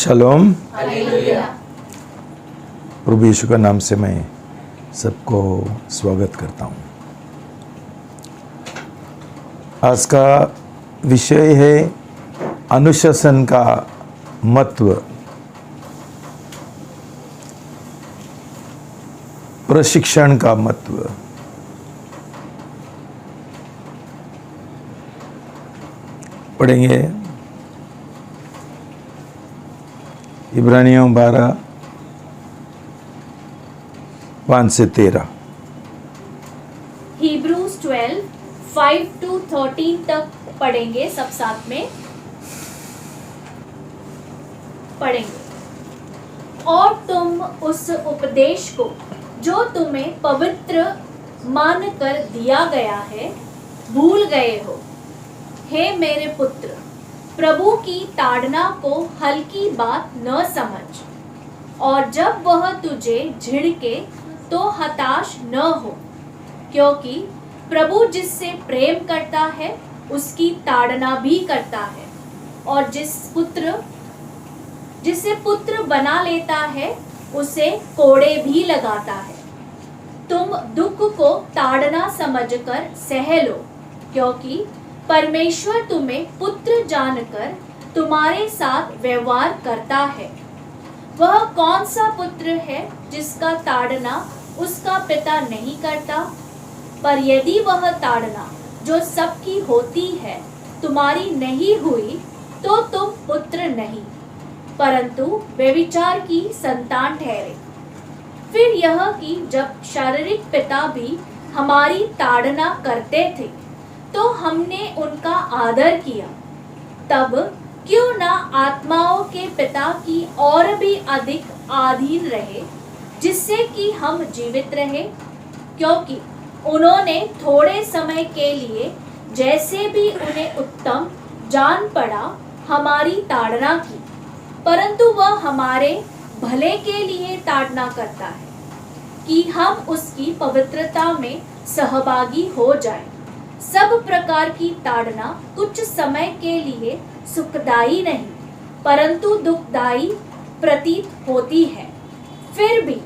शलोम। Hallelujah. प्रभु यीशु का नाम से मैं सबको स्वागत करता हूँ। आज का विषय है अनुशासन का महत्व, प्रशिक्षण का महत्व। पढ़ेंगे इब्रानियों 12 5 से 13। Hebrews 12 5 to 13 तक पढ़ेंगे, सब साथ में पढ़ेंगे। और तुम उस उपदेश को जो तुम्हें पवित्र मानकर दिया गया है भूल गए हो। हे मेरे पुत्र, प्रभु की ताड़ना को हल्की बात न समझ, और जब वह तुझे झिड़के तो हताश न हो, क्योंकि प्रभु जिससे प्रेम करता है उसकी ताड़ना भी करता है, और जिसे पुत्र बना लेता है उसे कोड़े भी लगाता है। तुम दुख को ताड़ना समझकर सह लो, क्योंकि परमेश्वर तुम्हें पुत्र जानकर तुम्हारे साथ व्यवहार करता है। वह कौन सा पुत्र है जिसका ताड़ना उसका पिता नहीं करता? पर यदि वह ताड़ना जो सबकी होती है तुम्हारी नहीं हुई, तो तुम पुत्र नहीं, परंतु व्यभिचार की संतान ठहरे। फिर यह कि जब शारीरिक पिता भी हमारी ताड़ना करते थे तो हमने उनका आदर किया, तब क्यों ना आत्माओं के पिता की और भी अधिक अधीन रहे, जिससे कि हम जीवित रहे। क्योंकि उन्होंने थोड़े समय के लिए जैसे भी उन्हें उत्तम जान पड़ा हमारी ताड़ना की, परंतु वह हमारे भले के लिए ताड़ना करता है कि हम उसकी पवित्रता में सहभागी हो जाएं। सब प्रकार की ताड़ना कुछ समय के लिए सुखदायी नहीं परंतु दुखदायी प्रतीत होती है। फिर भी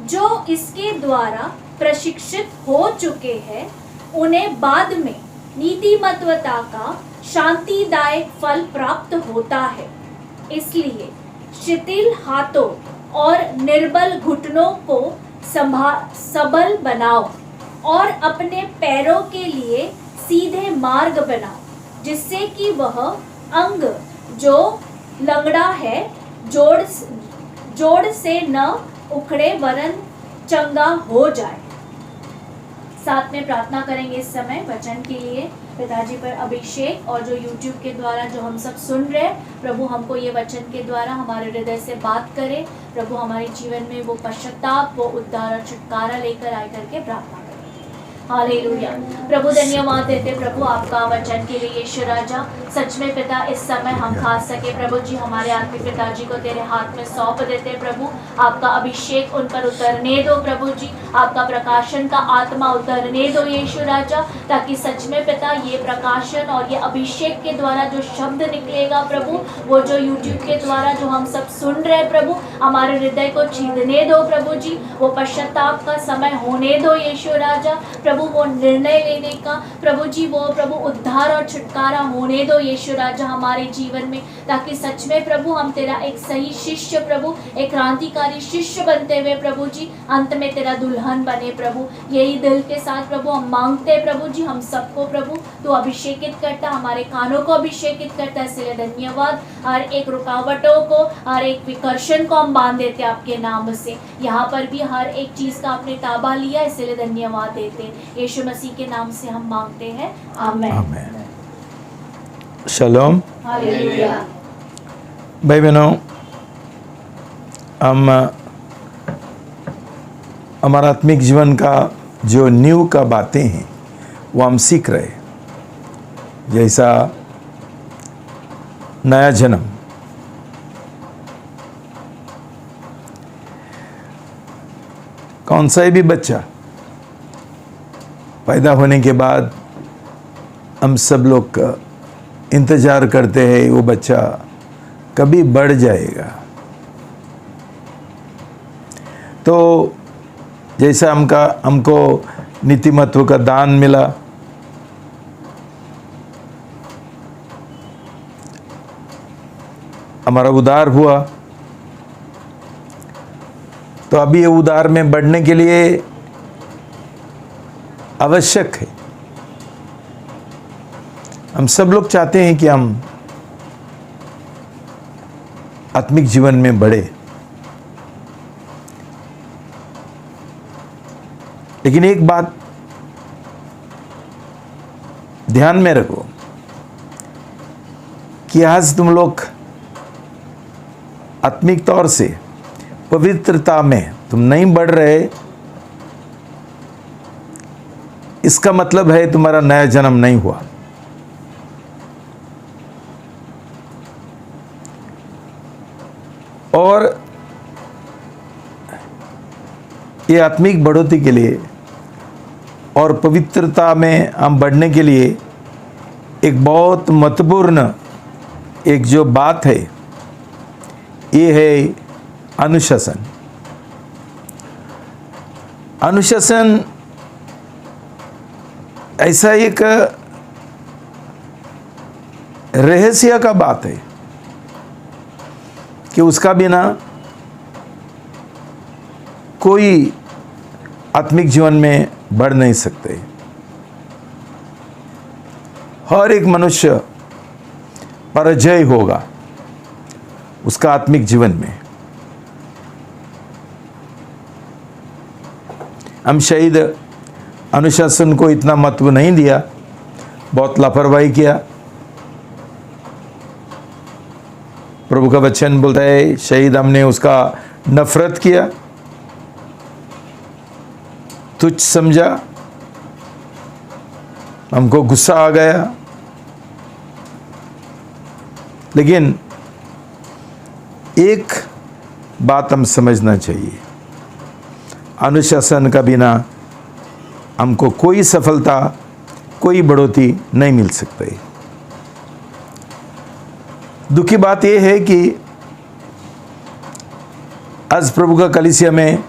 जो इसके द्वारा प्रशिक्षित हो चुके हैं उन्हें बाद में नीतिमत्वता का शांतिदायक फल प्राप्त होता है। इसलिए शिथिल हाथों और निर्बल घुटनों को सबल बनाओ, और अपने पैरों के लिए सीधे मार्ग बनाओ, जिससे कि वह अंग जो लंगड़ा है जोड़ से न उखड़े वरन चंगा हो जाए। साथ में प्रार्थना करेंगे इस समय वचन के लिए। पिताजी पर अभिषेक, और जो YouTube के द्वारा जो हम सब सुन रहे हैं, प्रभु हमको ये वचन के द्वारा हमारे हृदय से बात करे। प्रभु हमारे जीवन में वो पश्चाताप, वो उद्धार और छुटकारा लेकर आए करके प्रार्थना करें। हालेलुया। प्रभु धन्यवाद देते प्रभु आपका वचन के लिए यीशु राजा। सच में पिता इस समय हम खा सके प्रभु जी, हमारे आत्मिक पिताजी को तेरे हाथ में सौंप देते प्रभु। आपका अभिषेक उन पर उतरने दो प्रभु जी, आपका प्रकाशन का आत्मा उतरने दो यीशु राजा, ताकि सच में पिता ये प्रकाशन और ये अभिषेक के द्वारा जो शब्द निकलेगा प्रभु, वो जो YouTube के द्वारा जो हम सब सुन रहे प्रभु, हमारे हृदय को छीदने दो प्रभु जी। वो पश्चाताप का समय होने दो यीशु राजा प्रभु, वो निर्णय लेने का प्रभु जी, वो प्रभु उद्धार और छुटकारा होने दो यीशु राजा हमारे जीवन में, ताकि सच में प्रभु हम तेरा एक सही शिष्य प्रभु, एक क्रांतिकारी शिष्य बनते हुए प्रभु जी अंत में तेरा दुल्हन बने प्रभु। यही दिल के साथ प्रभु हम मांगते प्रभु जी। हम सबको प्रभु तो अभिषेकित करता, हमारे कानों को अभिषेकित करता, इसलिए धन्यवाद। हर एक रुकावटों को, हर एक विकर्षण को हम बांध देते आपके नाम से। यहाँ पर भी हर एक चीज का आपने ताबा लिया, इसलिए धन्यवाद देते। यीशु मसीह के नाम से हम मांगते हैं, आमेन। आमेन। शलोम। हालेलुया। भाई बहनों, हम हमारा आत्मिक जीवन का जो नींव का बातें हैं वो हम सीख रहे हैं। जैसा नया जन्म, कौन सा भी बच्चा पैदा होने के बाद हम सब लोग इंतज़ार करते हैं वो बच्चा कभी बढ़ जाएगा, तो जैसा हमको नीतिमत्व का दान मिला, हमारा उदार हुआ, तो अभी ये उदार में बढ़ने के लिए आवश्यक है। हम सब लोग चाहते हैं कि हम आत्मिक जीवन में बढ़े, लेकिन एक बात ध्यान में रखो कि आज तुम लोग आत्मिक तौर से पवित्रता में तुम नहीं बढ़ रहे, इसका मतलब है तुम्हारा नया जन्म नहीं हुआ। और ये आत्मिक बढ़ोतरी के लिए और पवित्रता में हम बढ़ने के लिए एक बहुत महत्वपूर्ण एक जो बात है, ये है अनुशासन। अनुशासन ऐसा एक रहस्य का बात है कि उसका बिना कोई आत्मिक जीवन में बढ़ नहीं सकते। हर एक मनुष्य पराजय होगा उसका आत्मिक जीवन में। हम शायद अनुशासन को इतना महत्व नहीं दिया, बहुत लापरवाही किया। प्रभु का वचन बोलता है शायद हमने उसका नफरत किया, तुच्छ समझा, हमको गुस्सा आ गया। लेकिन एक बात हम समझना चाहिए, अनुशासन का बिना हमको कोई सफलता, कोई बढ़ोतरी नहीं मिल सकती। दुखी बात यह है कि आज प्रभु का कलीसिया में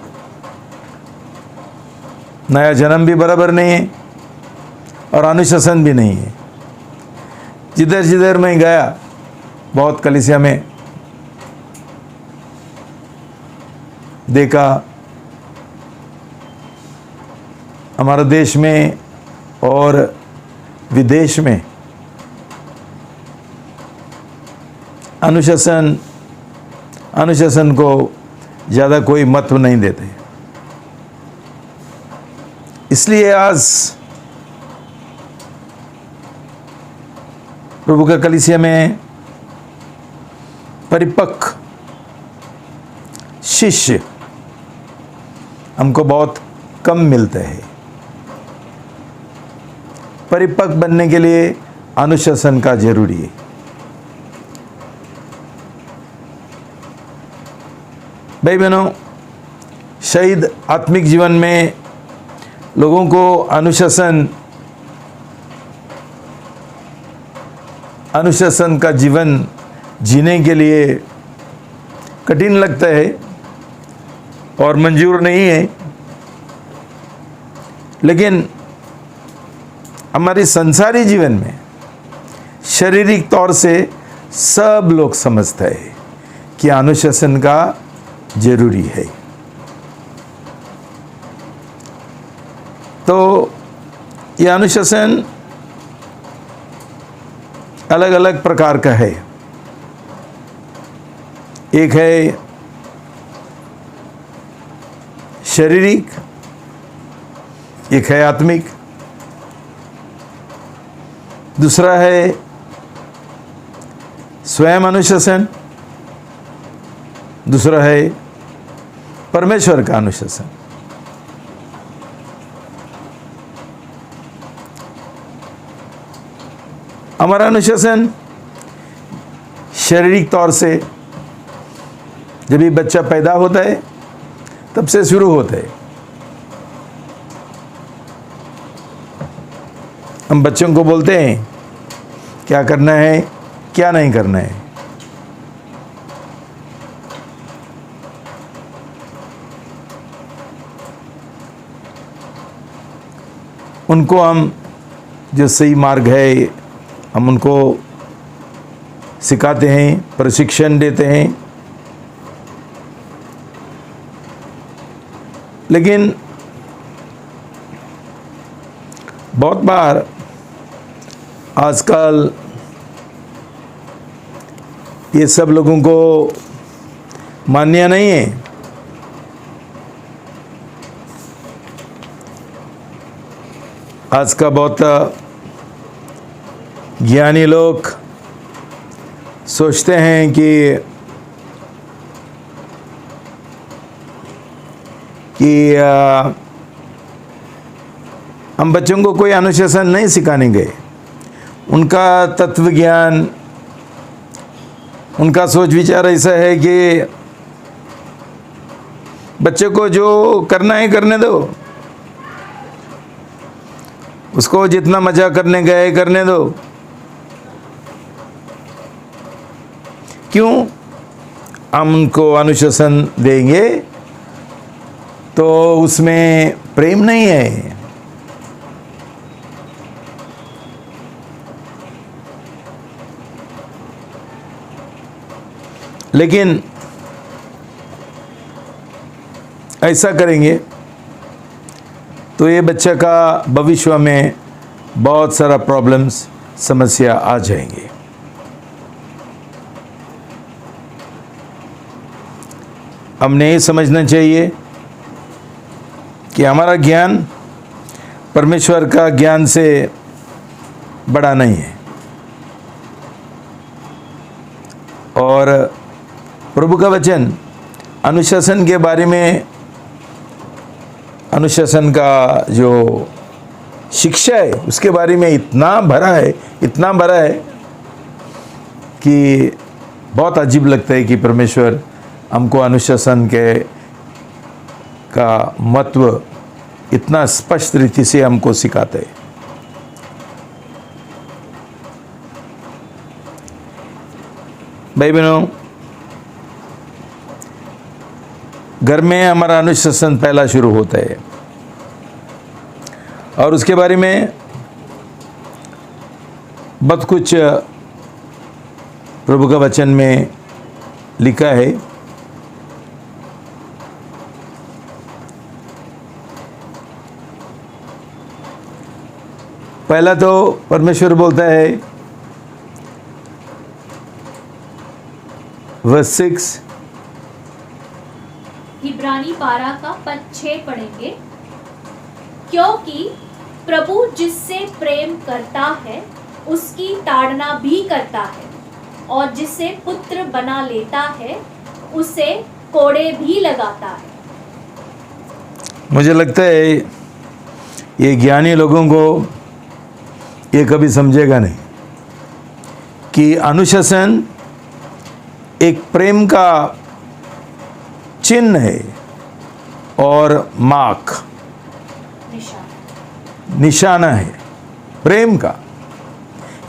नया जन्म भी बराबर नहीं है और अनुशासन भी नहीं है। जिधर जिधर मैं गया, बहुत कलीसिया में देखा, हमारे देश में और विदेश में अनुशासन को ज़्यादा कोई महत्व नहीं देते। इसलिए आज प्रभु का कलीसिया में परिपक्व शिष्य हमको बहुत कम मिलते हैं। परिपक्व बनने के लिए अनुशासन का जरूरी है। भाई बहनों, शायद आत्मिक जीवन में लोगों को अनुशासन का जीवन जीने के लिए कठिन लगता है और मंजूर नहीं है। लेकिन हमारे संसारी जीवन में शारीरिक तौर से सब लोग समझते हैं कि अनुशासन का जरूरी है। तो यह अनुशासन अलग अलग प्रकार का है। एक है शारीरिक, एक है आत्मिक, दूसरा है स्वयं अनुशासन, दूसरा है परमेश्वर का अनुशासन। हमारा अनुशासन शारीरिक तौर से जब भी बच्चा पैदा होता है तब से शुरू होता है। हम बच्चों को बोलते हैं क्या करना है, क्या नहीं करना है। उनको हम जो सही मार्ग है हम उनको सिखाते हैं, प्रशिक्षण देते हैं। लेकिन बहुत बार आजकल ये सब लोगों को मान्य नहीं है। आज का बहुत ज्ञानी लोग सोचते हैं कि हम बच्चों को कोई अनुशासन नहीं सिखाने गए। उनका तत्व ज्ञान, उनका सोच विचार ऐसा है कि बच्चे को जो करना है करने दो, उसको जितना मजा करने गए करने दो। क्यों? हम उनको अनुशासन देंगे तो उसमें प्रेम नहीं है। लेकिन ऐसा करेंगे तो ये बच्चे का भविष्य में बहुत सारा प्रॉब्लम्स, समस्या आ जाएंगे। हमने ये समझना चाहिए कि हमारा ज्ञान परमेश्वर का ज्ञान से बड़ा नहीं है, और प्रभु का वचन अनुशासन के बारे में, अनुशासन का जो शिक्षा है उसके बारे में इतना भरा है, इतना भरा है कि बहुत अजीब लगता है कि परमेश्वर हमको अनुशासन के का महत्व इतना स्पष्ट रीति से हमको सिखाते हैं। भाई बहनों, घर में हमारा अनुशासन पहला शुरू होता है, और उसके बारे में बहुत कुछ प्रभु का वचन में लिखा है। पहला तो परमेश्वर बोलता है, वर्स 6, इब्रानी 12 का पद 6 पढ़ेंगे। क्योंकि प्रभु जिससे प्रेम करता है उसकी ताड़ना भी करता है, और जिसे पुत्र बना लेता है उसे कोड़े भी लगाता है। मुझे लगता है ये ज्ञानी लोगों को ये कभी समझेगा नहीं कि अनुशासन एक प्रेम का चिन्ह है और मार्क, निशाना है प्रेम का।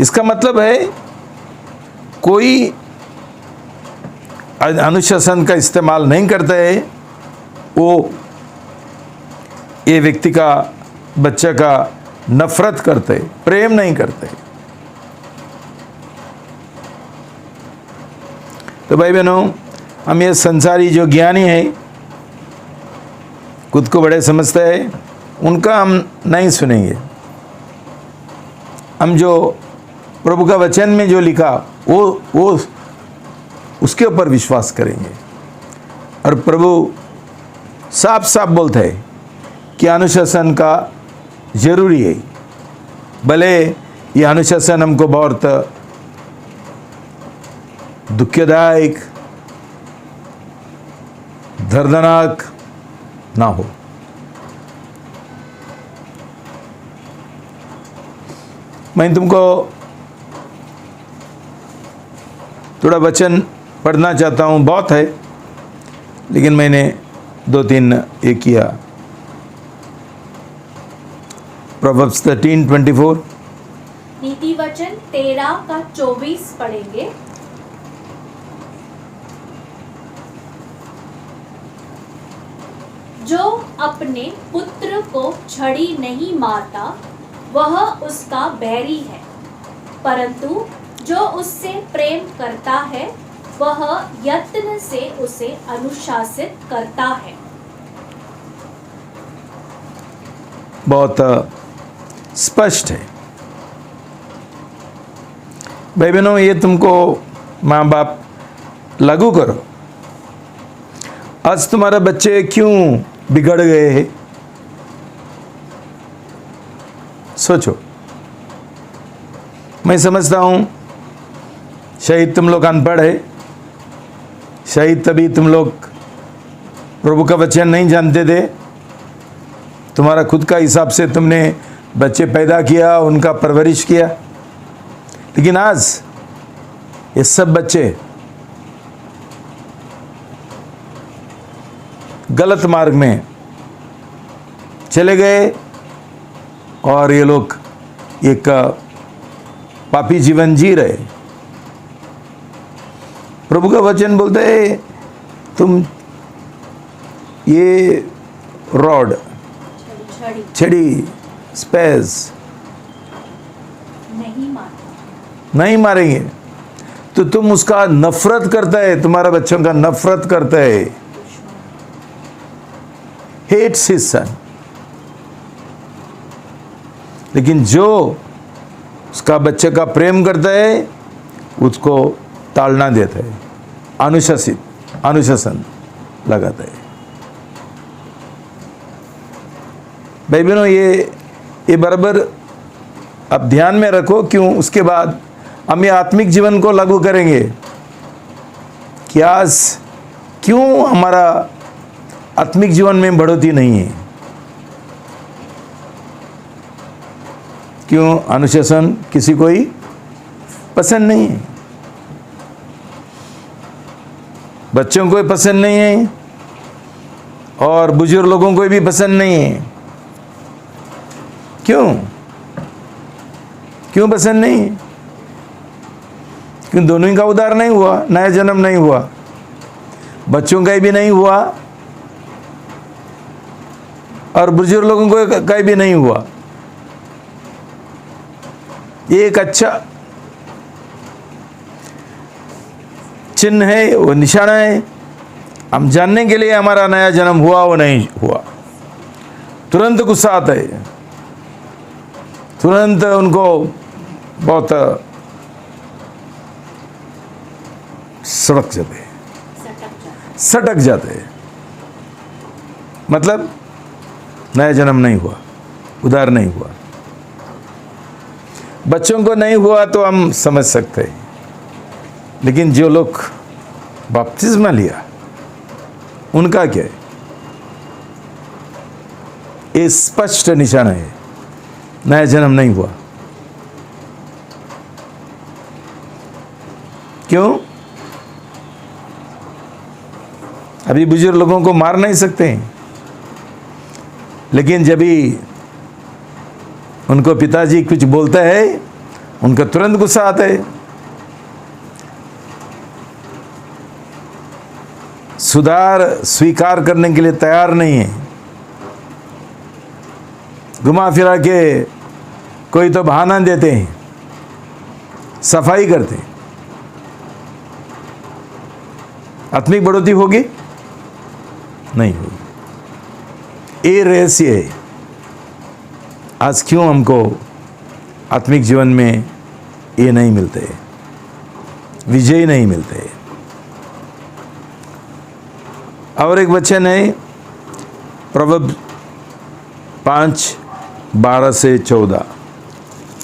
इसका मतलब है कोई अनुशासन का इस्तेमाल नहीं करता है, वो ये व्यक्ति का, बच्चा का नफरत करते, प्रेम नहीं करते। तो भाई बहनों, हम ये संसारी जो ज्ञानी है, खुद को बड़े समझते हैं, उनका हम नहीं सुनेंगे। हम जो प्रभु का वचन में जो लिखा वो उसके ऊपर विश्वास करेंगे। और प्रभु साफ साफ बोलता है कि अनुशासन का जरूरी है। भले ये अनुशासन हमको बहुत दुखदायक, दर्दनाक ना हो। मैं तुमको थोड़ा वचन पढ़ना चाहता हूँ, बहुत है लेकिन मैंने 2-3 ये किया। प्रोवर्ब्स 13:24, नीति वचन 13 का 24 पढ़ेंगे। जो अपने पुत्र को छड़ी नहीं मारता वह उसका बैरी है, परंतु जो उससे प्रेम करता है वह यत्न से उसे अनुशासित करता है। बहुत स्पष्ट है भाई बहनों, ये तुमको माँ बाप लागू करो। आज तुम्हारे बच्चे क्यों बिगड़ गए हैं, सोचो। मैं समझता हूं शायद तुम लोग अनपढ़ है, शायद तभी तुम लोग प्रभु का वचन नहीं जानते थे। तुम्हारा खुद का हिसाब से तुमने बच्चे पैदा किया, उनका परवरिश किया, लेकिन आज ये सब बच्चे गलत मार्ग में चले गए और ये लोग एक पापी जीवन जी रहे। प्रभु का वचन बोलता है तुम ये रॉड, छड़ी, स्पेस नहीं मारेंगे, तो तुम उसका नफरत करता है, तुम्हारा बच्चों का नफरत करता है, हेट्स हिज सन। लेकिन जो उसका बच्चे का प्रेम करता है उसको ताड़ना देता है, अनुशासन लगाता है। भाई बहनों, ये बराबर अब ध्यान में रखो। क्यों? उसके बाद हम ये आत्मिक जीवन को लागू करेंगे कि आज क्यों हमारा आत्मिक जीवन में बढ़ोतरी नहीं है, क्यों अनुशासन किसी को ही पसंद नहीं है, बच्चों को भी पसंद नहीं है और बुजुर्ग लोगों को भी पसंद नहीं है। क्यों पसंद नहीं? क्यों? दोनों ही का उद्धार नहीं हुआ, नया जन्म नहीं हुआ, बच्चों का भी नहीं हुआ और बुजुर्ग लोगों को का भी नहीं हुआ। ये एक अच्छा चिन्ह है, वो निशाना है, हम जानने के लिए हमारा नया जन्म हुआ वो नहीं हुआ। तुरंत गुस्सा आता है, तुरंत उनको बहुत सटक जाते हैं। मतलब नया जन्म नहीं हुआ, उद्धार नहीं हुआ। बच्चों को नहीं हुआ तो हम समझ सकते हैं, लेकिन जो लोग बपतिस्मा लिया उनका क्या है? ये स्पष्ट निशाना है, नया जन्म नहीं हुआ। क्यों? अभी बुजुर्ग लोगों को मार नहीं सकते हैं, लेकिन जब भी उनको पिताजी कुछ बोलता है उनका तुरंत गुस्सा आता है। सुधार स्वीकार करने के लिए तैयार नहीं है, घुमा फिरा के कोई तो बहाना देते हैं, सफाई करते हैं। आत्मिक बढ़ोतरी होगी? नहीं होगी। ये रहस्य है आज क्यों हमको आत्मिक जीवन में ये नहीं मिलते, विजय नहीं मिलते। और एक वचन है प्रवचन 5:12 से 14।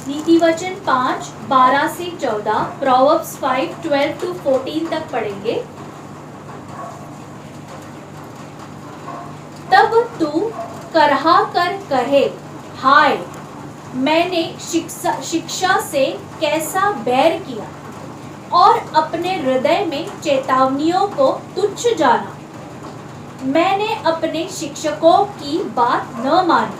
नीति वचन 5:12 से 14, प्रोवर्ब्स 5:12 to 14 तक पढ़ेंगे। तब तू करहा कर कहे, हाय मैंने शिक्षा से कैसा बैर किया और अपने हृदय में चेतावनियों को तुच्छ जाना। मैंने अपने शिक्षकों की बात न मानी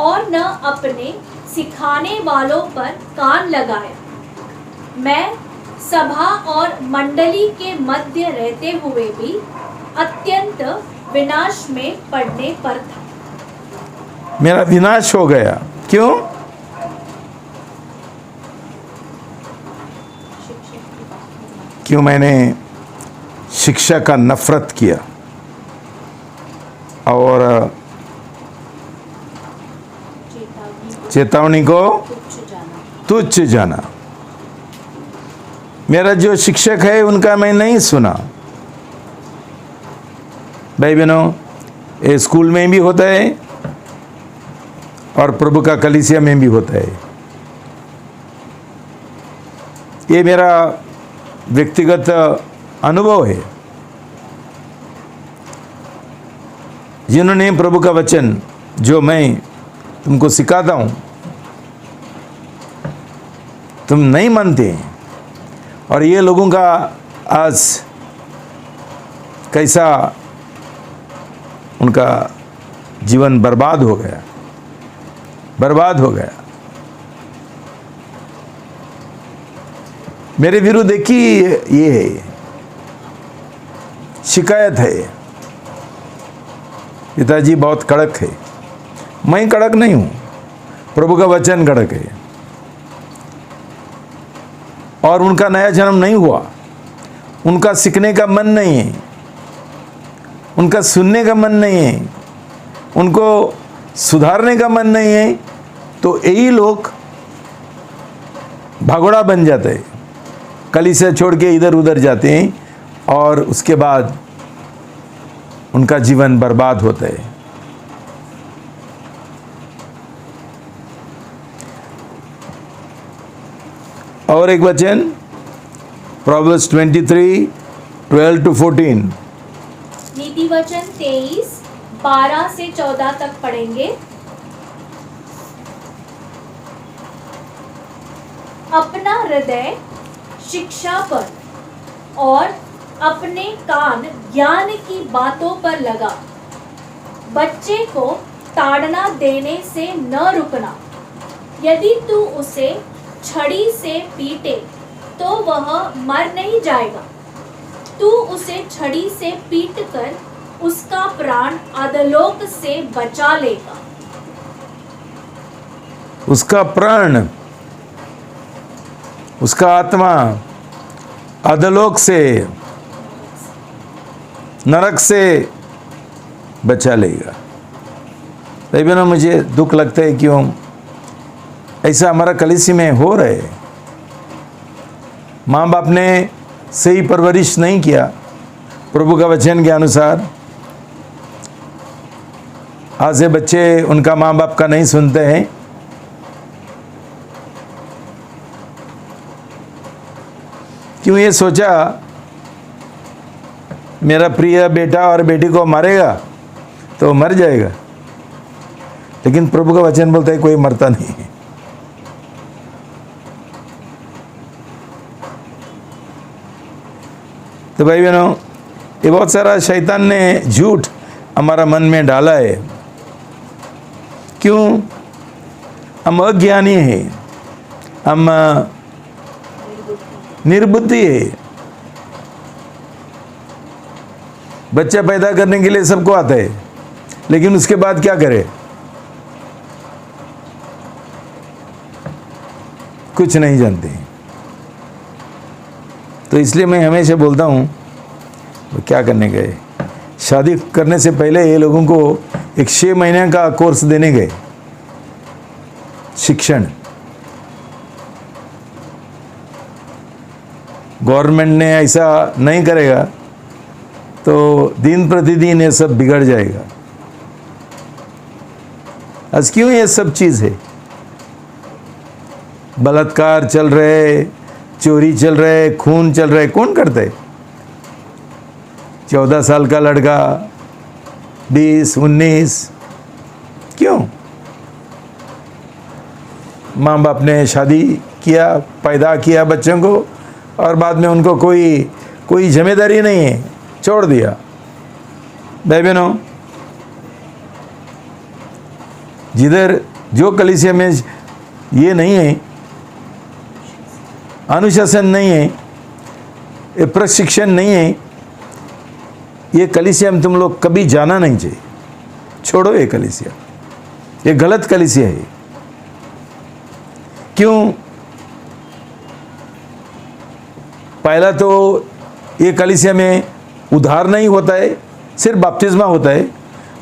और न अपने सिखाने वालों पर कान लगाया। मैं सभा और मंडली के मध्य रहते हुए भी अत्यंत विनाश में पड़ने पर था। मेरा विनाश हो गया। क्यों? क्यों मैंने शिक्षा का नफरत किया और चेतावनी को तुच्छ जाना। मेरा जो शिक्षक है उनका मैं नहीं सुना। भाई बहनों, ये स्कूल में भी होता है और प्रभु का कलीसिया में भी होता है। ये मेरा व्यक्तिगत अनुभव है। जिन्होंने प्रभु का वचन जो मैं तुमको सिखाता हूँ तुम नहीं मानते, और ये लोगों का आज कैसा उनका जीवन बर्बाद हो गया, बर्बाद हो गया। मेरे विरुद्ध एक ही ये है, शिकायत है, पिताजी बहुत कड़क है। मैं कड़क नहीं हूँ, प्रभु का वचन कड़क है। और उनका नया जन्म नहीं हुआ, उनका सीखने का मन नहीं है, उनका सुनने का मन नहीं है, उनको सुधारने का मन नहीं है, तो यही लोग भगोड़ा बन जाते हैं, कलीसिया छोड़ के इधर उधर जाते हैं और उसके बाद उनका जीवन बर्बाद होता है। और एक वचन प्रोवर्ब्स 23:12-14। नीति वचन 23:12 से 14 तक पढ़ेंगे। अपना हृदय शिक्षा पर और अपने कान ज्ञान की बातों पर लगा। बच्चे को ताड़ना देने से न रुकना। यदि तू उसे छड़ी से पीटे तो वह मर नहीं जाएगा। तू उसे छड़ी से पीटकर उसका प्राण अधोलोक से बचा लेगा। उसका प्राण, उसका आत्मा अधोलोक से, नरक से बचा लेगा। भाई बहनों, मुझे दुख लगता है क्यों ऐसा हमारा कलीसिया में हो रहा है। माँ बाप ने सही परवरिश नहीं किया प्रभु का वचन के अनुसार। आज से बच्चे उनका माँ बाप का नहीं सुनते हैं। क्यों ये सोचा मेरा प्रिय बेटा और बेटी को मारेगा तो मर जाएगा, लेकिन प्रभु का वचन बोलता है कोई मरता नहीं है। तो भाई बहनों, ये बहुत सारा शैतान ने झूठ हमारा मन में डाला है। क्यों? हम अज्ञानी हैं, हम निर्बुद्धि है। बच्चा पैदा करने के लिए सबको आता है, लेकिन उसके बाद क्या करे? कुछ नहीं जानते। तो इसलिए मैं हमेशा बोलता हूँ, वो क्या करने गए? शादी करने से पहले ये लोगों को एक 6 महीने का कोर्स देने गए, शिक्षण। गवर्नमेंट ने ऐसा नहीं करेगा तो दिन प्रतिदिन ये सब बिगड़ जाएगा। आज क्यों ये सब चीज़ है? बलात्कार चल रहे, चोरी चल रहे, खून चल रहे, कौन करता है? 14 साल का लड़का, 20, 19, क्यों? माँ बाप ने शादी किया, पैदा किया बच्चों को, और बाद में उनको कोई जिम्मेदारी नहीं है, छोड़ दिया। भाई बहनों, जिधर जो कलीसिया में ये नहीं है, अनुशासन नहीं है, ये प्रशिक्षण नहीं है, ये कलीसिया में तुम लोग कभी जाना नहीं चाहिए। छोड़ो ये कलीसिया, ये गलत कलीसिया है। क्यों? पहला तो ये कलीसिया में उद्धार नहीं होता है, सिर्फ बपतिस्मा होता है।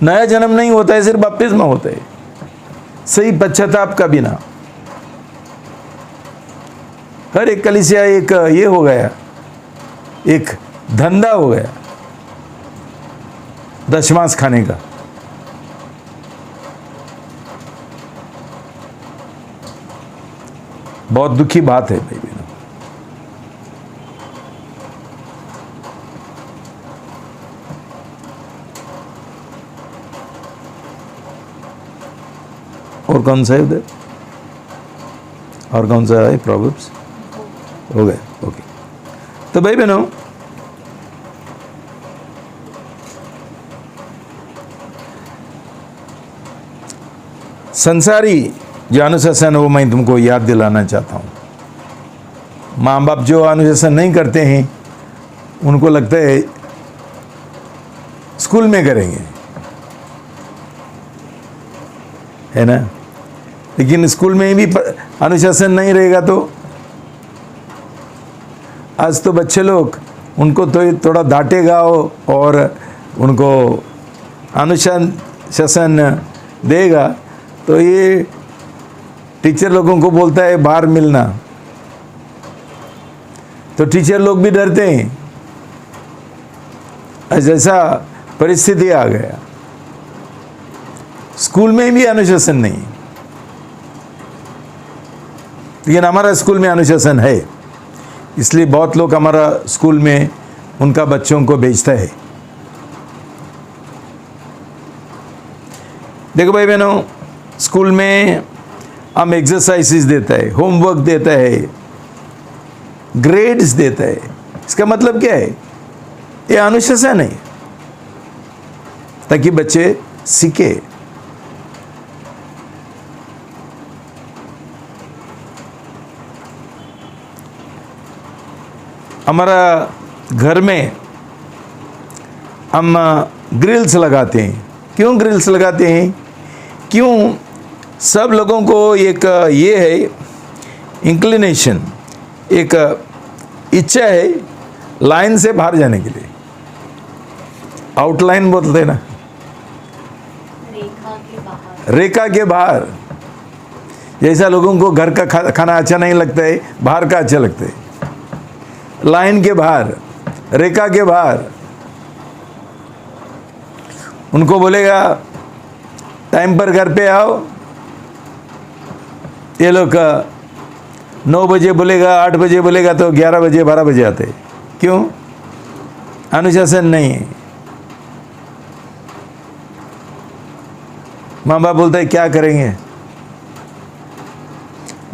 नया जन्म नहीं होता है, सिर्फ बपतिस्मा होता है, सही पश्चाताप का बिना। हर एक कलीसिया एक ये हो गया, एक धंधा हो गया दशमांश खाने का। बहुत दुखी बात है भाई बहनों। और कौन सा है उधर? और कौन सा है? प्रोवर्ब्स हो गए। ओके, तो भाई बहनों, संसारी जो अनुशासन है वो मैं तुमको याद दिलाना चाहता हूँ। माँ बाप जो अनुशासन नहीं करते हैं उनको लगता है स्कूल में करेंगे, है ना, लेकिन स्कूल में भी अनुशासन नहीं रहेगा तो आज तो बच्चे लोग उनको तो थोड़ा डांटेगा और उनको अनुशासन देगा तो ये टीचर लोगों को बोलता है बाहर मिलना, तो टीचर लोग भी डरते हैं। ऐसा परिस्थिति आ गया, स्कूल में भी अनुशासन नहीं, लेकिन हमारा स्कूल में अनुशासन है, इसलिए बहुत लोग हमारा स्कूल में उनका बच्चों को भेजता है। देखो भाई बहनों, स्कूल में हम एक्सरसाइजेस देता है, होमवर्क देता है, ग्रेड्स देता है। इसका मतलब क्या है? ये अनुशासन है ताकि बच्चे सीखे। हमारा घर में हम ग्रिल्स लगाते हैं। क्यों ग्रिल्स लगाते हैं? क्यों? सब लोगों को एक ये है इंक्लिनेशन, एक इच्छा है लाइन से बाहर जाने के लिए। आउटलाइन बोलते हैं ना, रेखा के बाहर। जैसा लोगों को घर का खाना अच्छा नहीं लगता है, बाहर का अच्छा लगता है। लाइन के बाहर, रेखा के बाहर। उनको बोलेगा टाइम पर घर पे आओ, ये लोग 9 बजे बोलेगा, 8 बजे बोलेगा तो 11 बजे 12 बजे आते। क्यों? अनुशासन नहीं है। माँ बाप बोलता है क्या करेंगे?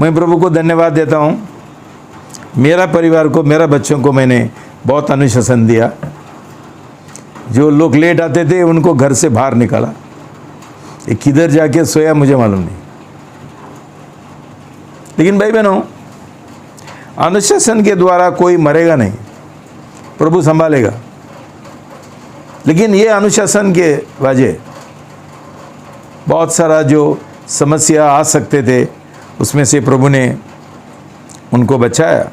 मैं प्रभु को धन्यवाद देता हूँ, मेरा परिवार को, मेरा बच्चों को मैंने बहुत अनुशासन दिया। जो लोग लेट आते थे उनको घर से बाहर निकाला। ये किधर जाके सोया मुझे मालूम नहीं। लेकिन भाई बहनों, अनुशासन के द्वारा कोई मरेगा नहीं, प्रभु संभालेगा। लेकिन ये अनुशासन के वजह बहुत सारा जो समस्या आ सकते थे उसमें से प्रभु ने उनको बचाया।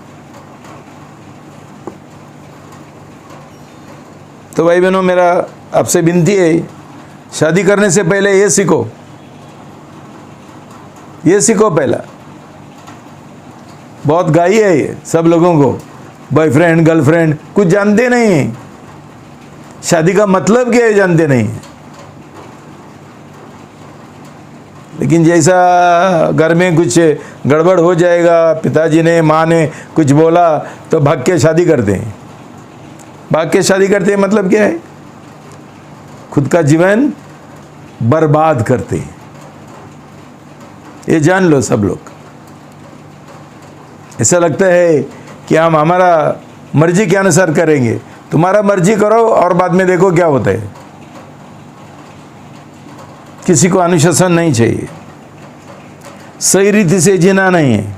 तो भाई बहनों, मेरा आपसे विनती है, शादी करने से पहले ये सीखो, ये सीखो पहला। बहुत गाई है ये सब लोगों को, बॉयफ्रेंड गर्लफ्रेंड कुछ जानते नहीं हैं, शादी का मतलब क्या है जानते नहीं हैं। लेकिन जैसा घर में कुछ गड़बड़ हो जाएगा, पिताजी ने माँ ने कुछ बोला तो भाग के शादी करते हैं। भाग के शादी करते हैं मतलब क्या है? खुद का जीवन बर्बाद करते हैं। ये जान लो सब लोग। ऐसा लगता है कि हम हमारा मर्जी के अनुसार करेंगे। तुम्हारा मर्जी करो और बाद में देखो क्या होता है। किसी को अनुशासन नहीं चाहिए, सही रीति से जीना नहीं है।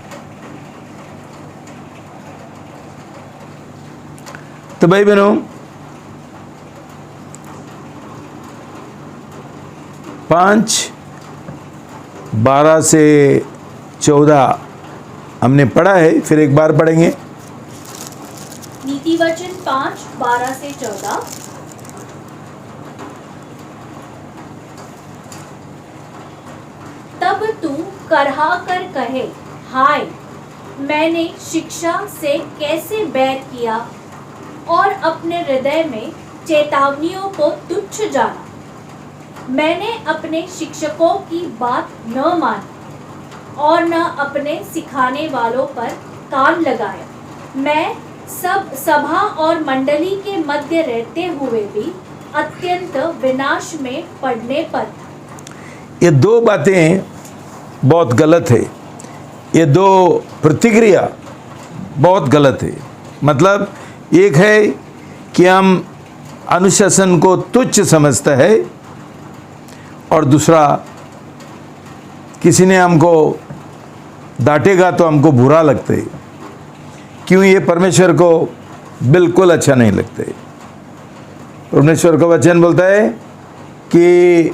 तो भाई बहनों, 5:12 से 14 हमने पढ़ा है, फिर एक बार पढ़ेंगे। नीतिवचन 5:12 से 14। तब तू करहा कर कहे, हाय मैंने शिक्षा से कैसे बैर किया और अपने हृदय में चेतावनियों को तुच्छ जाना। मैंने अपने शिक्षकों की बात न मानी और न अपने सिखाने वालों पर कान लगाया। मैं सब सभा और मंडली के मध्य रहते हुए भी अत्यंत विनाश में पड़ने पर था। ये दो बातें बहुत गलत है, ये दो प्रतिक्रिया बहुत गलत है। मतलब एक है कि हम अनुशासन को तुच्छ समझते हैं और दूसरा किसी ने हमको डांटेगा तो हमको बुरा लगता है। क्यों? ये परमेश्वर को बिल्कुल अच्छा नहीं लगता है। परमेश्वर का वचन बोलता है कि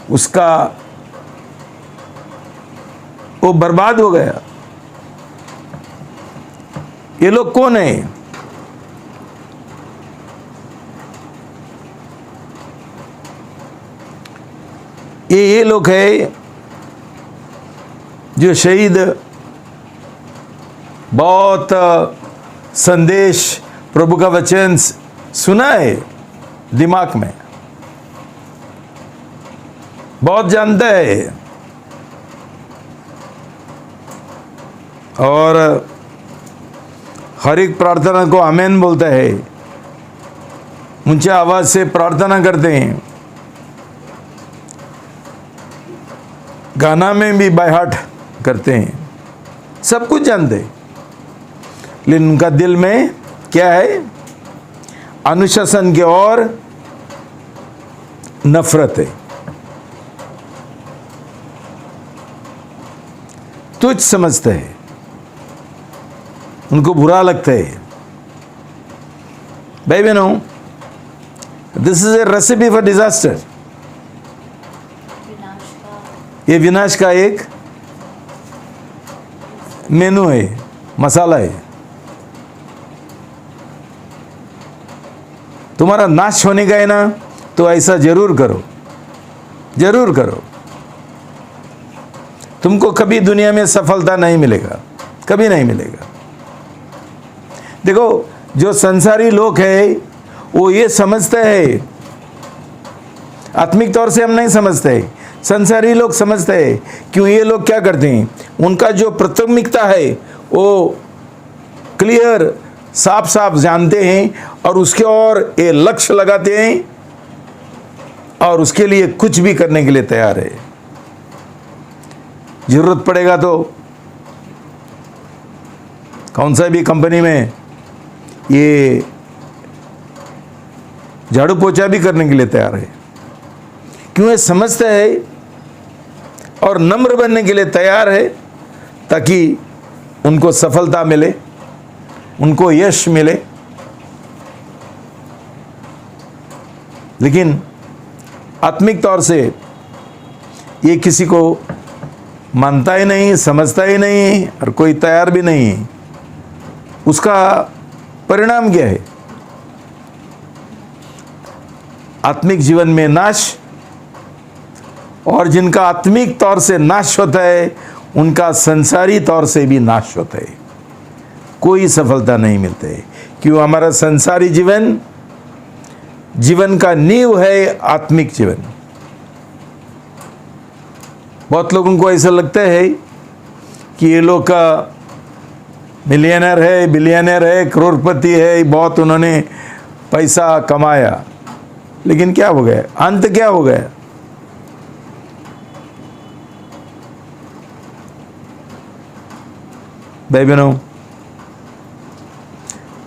उसका वो बर्बाद हो गया। ये लोग कौन है? ये लोग है जो शहीद बहुत संदेश प्रभु का वचन सुना है, दिमाग में बहुत जानता है और हर एक प्रार्थना को आमेन बोलता है, ऊंचे आवाज से प्रार्थना करते हैं, गाना में भी बाय हार्ट करते हैं, सब कुछ जानते हैं, लेकिन उनका दिल में क्या है? अनुशासन की ओर नफरत है, तुच्छ समझते हैं, उनको बुरा लगता है। भाई बहनों, this is a recipe for disaster. ये विनाश का एक मेनू है, मसाला है। तुम्हारा नाश होने का है ना, तो ऐसा जरूर करो, जरूर करो। तुमको कभी दुनिया में सफलता नहीं मिलेगा, कभी नहीं मिलेगा। देखो, जो संसारी लोग हैं वो ये समझते हैं, आत्मिक तौर से हम नहीं समझते, संसारी लोग समझते हैं। क्यों? ये लोग क्या करते हैं? उनका जो प्राथमिकता है वो क्लियर, साफ साफ जानते हैं और उसके और ये लक्ष्य लगाते हैं और उसके लिए कुछ भी करने के लिए तैयार है। जरूरत पड़ेगा तो कौन सा भी कंपनी में ये झाड़ू पोछा भी करने के लिए तैयार है। क्यों? ये समझते हैं और नम्र बनने के लिए तैयार है, ताकि उनको सफलता मिले, उनको यश मिले। लेकिन आत्मिक तौर से ये किसी को मानता ही नहीं, समझता ही नहीं और कोई तैयार भी नहीं है। उसका परिणाम क्या है? आत्मिक जीवन में नाश, और जिनका आत्मिक तौर से नाश होता है उनका संसारी तौर से भी नाश होता है, कोई सफलता नहीं मिलती है। क्यों? हमारा संसारी जीवन, जीवन का नींव है आत्मिक जीवन। बहुत लोगों को ऐसा लगता है कि ये लोग का मिलियनर है, बिलियनर है, करोड़पति है, बहुत उन्होंने पैसा कमाया, लेकिन क्या हो गया? अंत क्या हो गया? भाई बहनों,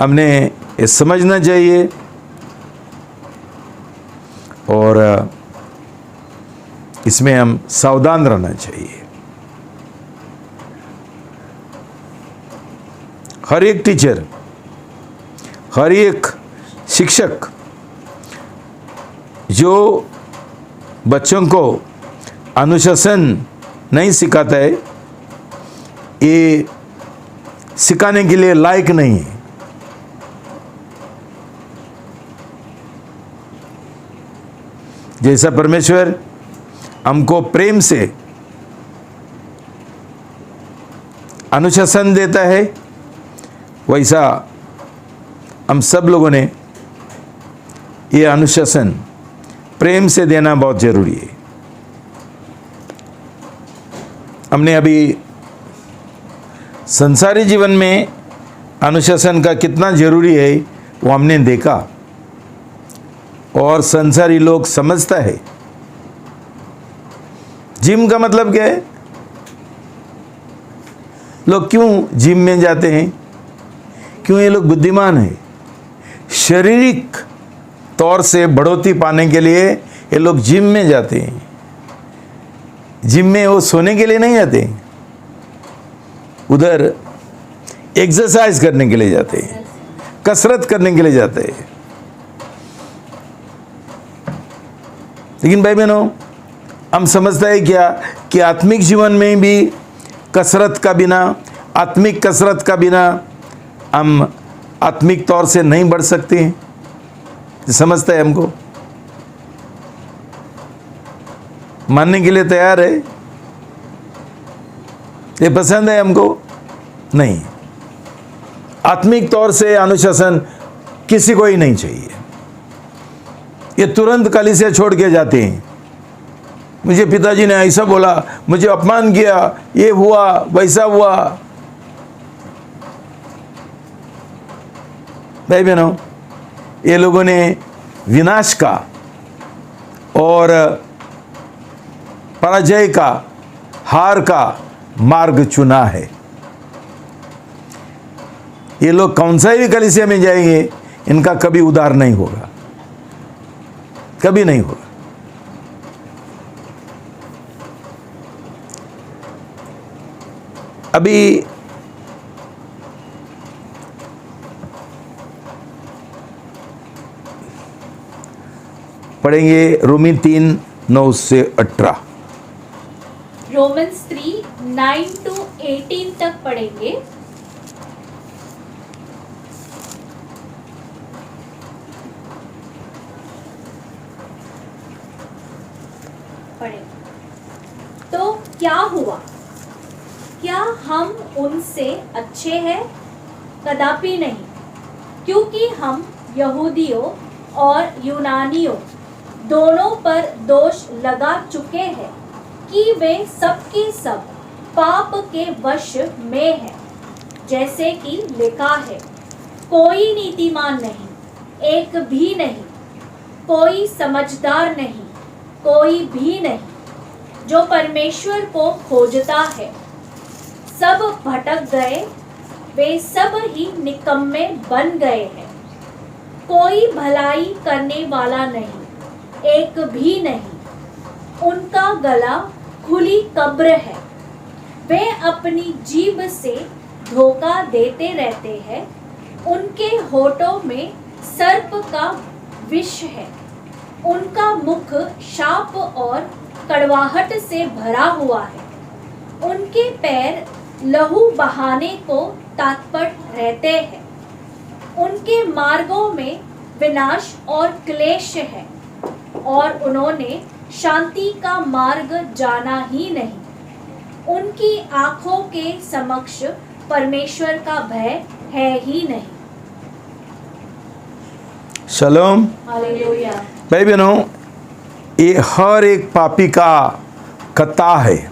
हमने ये समझना चाहिए और इसमें हम सावधान रहना चाहिए। हर एक टीचर, हर एक शिक्षक जो बच्चों को अनुशासन नहीं सिखाता है, ये सिखाने के लिए लायक नहीं है। जैसा परमेश्वर हमको प्रेम से अनुशासन देता है, वैसा हम सब लोगों ने ये अनुशासन प्रेम से देना बहुत जरूरी है। हमने अभी संसारी जीवन में अनुशासन का कितना जरूरी है वो हमने देखा, और संसारी लोग समझता है। जिम का मतलब क्या है? लोग क्यों जिम में जाते हैं? क्यों? ये लोग बुद्धिमान हैं। शारीरिक तौर से बढ़ोतरी पाने के लिए ये लोग जिम में जाते हैं। जिम में वो सोने के लिए नहीं जाते, उधर एक्सरसाइज करने के लिए जाते हैं, कसरत करने के लिए जाते हैं। लेकिन भाई बहनों, हम समझते हैं क्या कि आत्मिक जीवन में भी कसरत का बिना, आत्मिक कसरत का बिना हम आत्मिक तौर से नहीं बढ़ सकते हैं। समझता है हमको? मानने के लिए तैयार है? ये पसंद है हमको? नहीं। आत्मिक तौर से अनुशासन किसी को ही नहीं चाहिए। ये तुरंत कलीसिया छोड़ के जाते हैं। मुझे पिताजी ने ऐसा बोला, मुझे अपमान किया, ये हुआ, वैसा हुआ। भाई बहनों, ये लोगों ने विनाश का और पराजय का, हार का मार्ग चुना है। ये लोग कौन सा भी कलीसिया में जाएंगे, इनका कभी उद्धार नहीं होगा, कभी नहीं होगा। अभी पढ़ेंगे रोमी 3:9-18। रोमन्स 3:9 to 18 तक पढ़ेंगे। तो क्या हुआ? क्या हम उनसे अच्छे हैं? कदापि नहीं, क्योंकि हम यहूदियों और यूनानियों दोनों पर दोष लगा चुके हैं कि वे सबके सब पाप के वश में हैं। जैसे कि लिखा है, कोई नीतिमान नहीं, एक भी नहीं, कोई समझदार नहीं, कोई भी नहीं, जो परमेश्वर को खोजता है। सब भटक गए, वे सब ही निकम्मे बन गए हैं। कोई भलाई करने वाला नहीं, एक भी नहीं। उनका गला खुली कब्र है। वे अपनी जीभ से धोखा देते रहते हैं। उनके होठों में सर्प का विष है। उनका मुख शाप और कड़वाहट से भरा हुआ है। उनके पैर लहू बहाने को तत्पर रहते हैं। उनके मार्गों में विनाश और क्लेश है, और उन्होंने शांति का मार्ग जाना ही नहीं। उनकी आंखों के समक्ष परमेश्वर का भय है ही नहीं। शलोम। हालेलुया। भाई बहनों, ये हर एक पापी का खता है।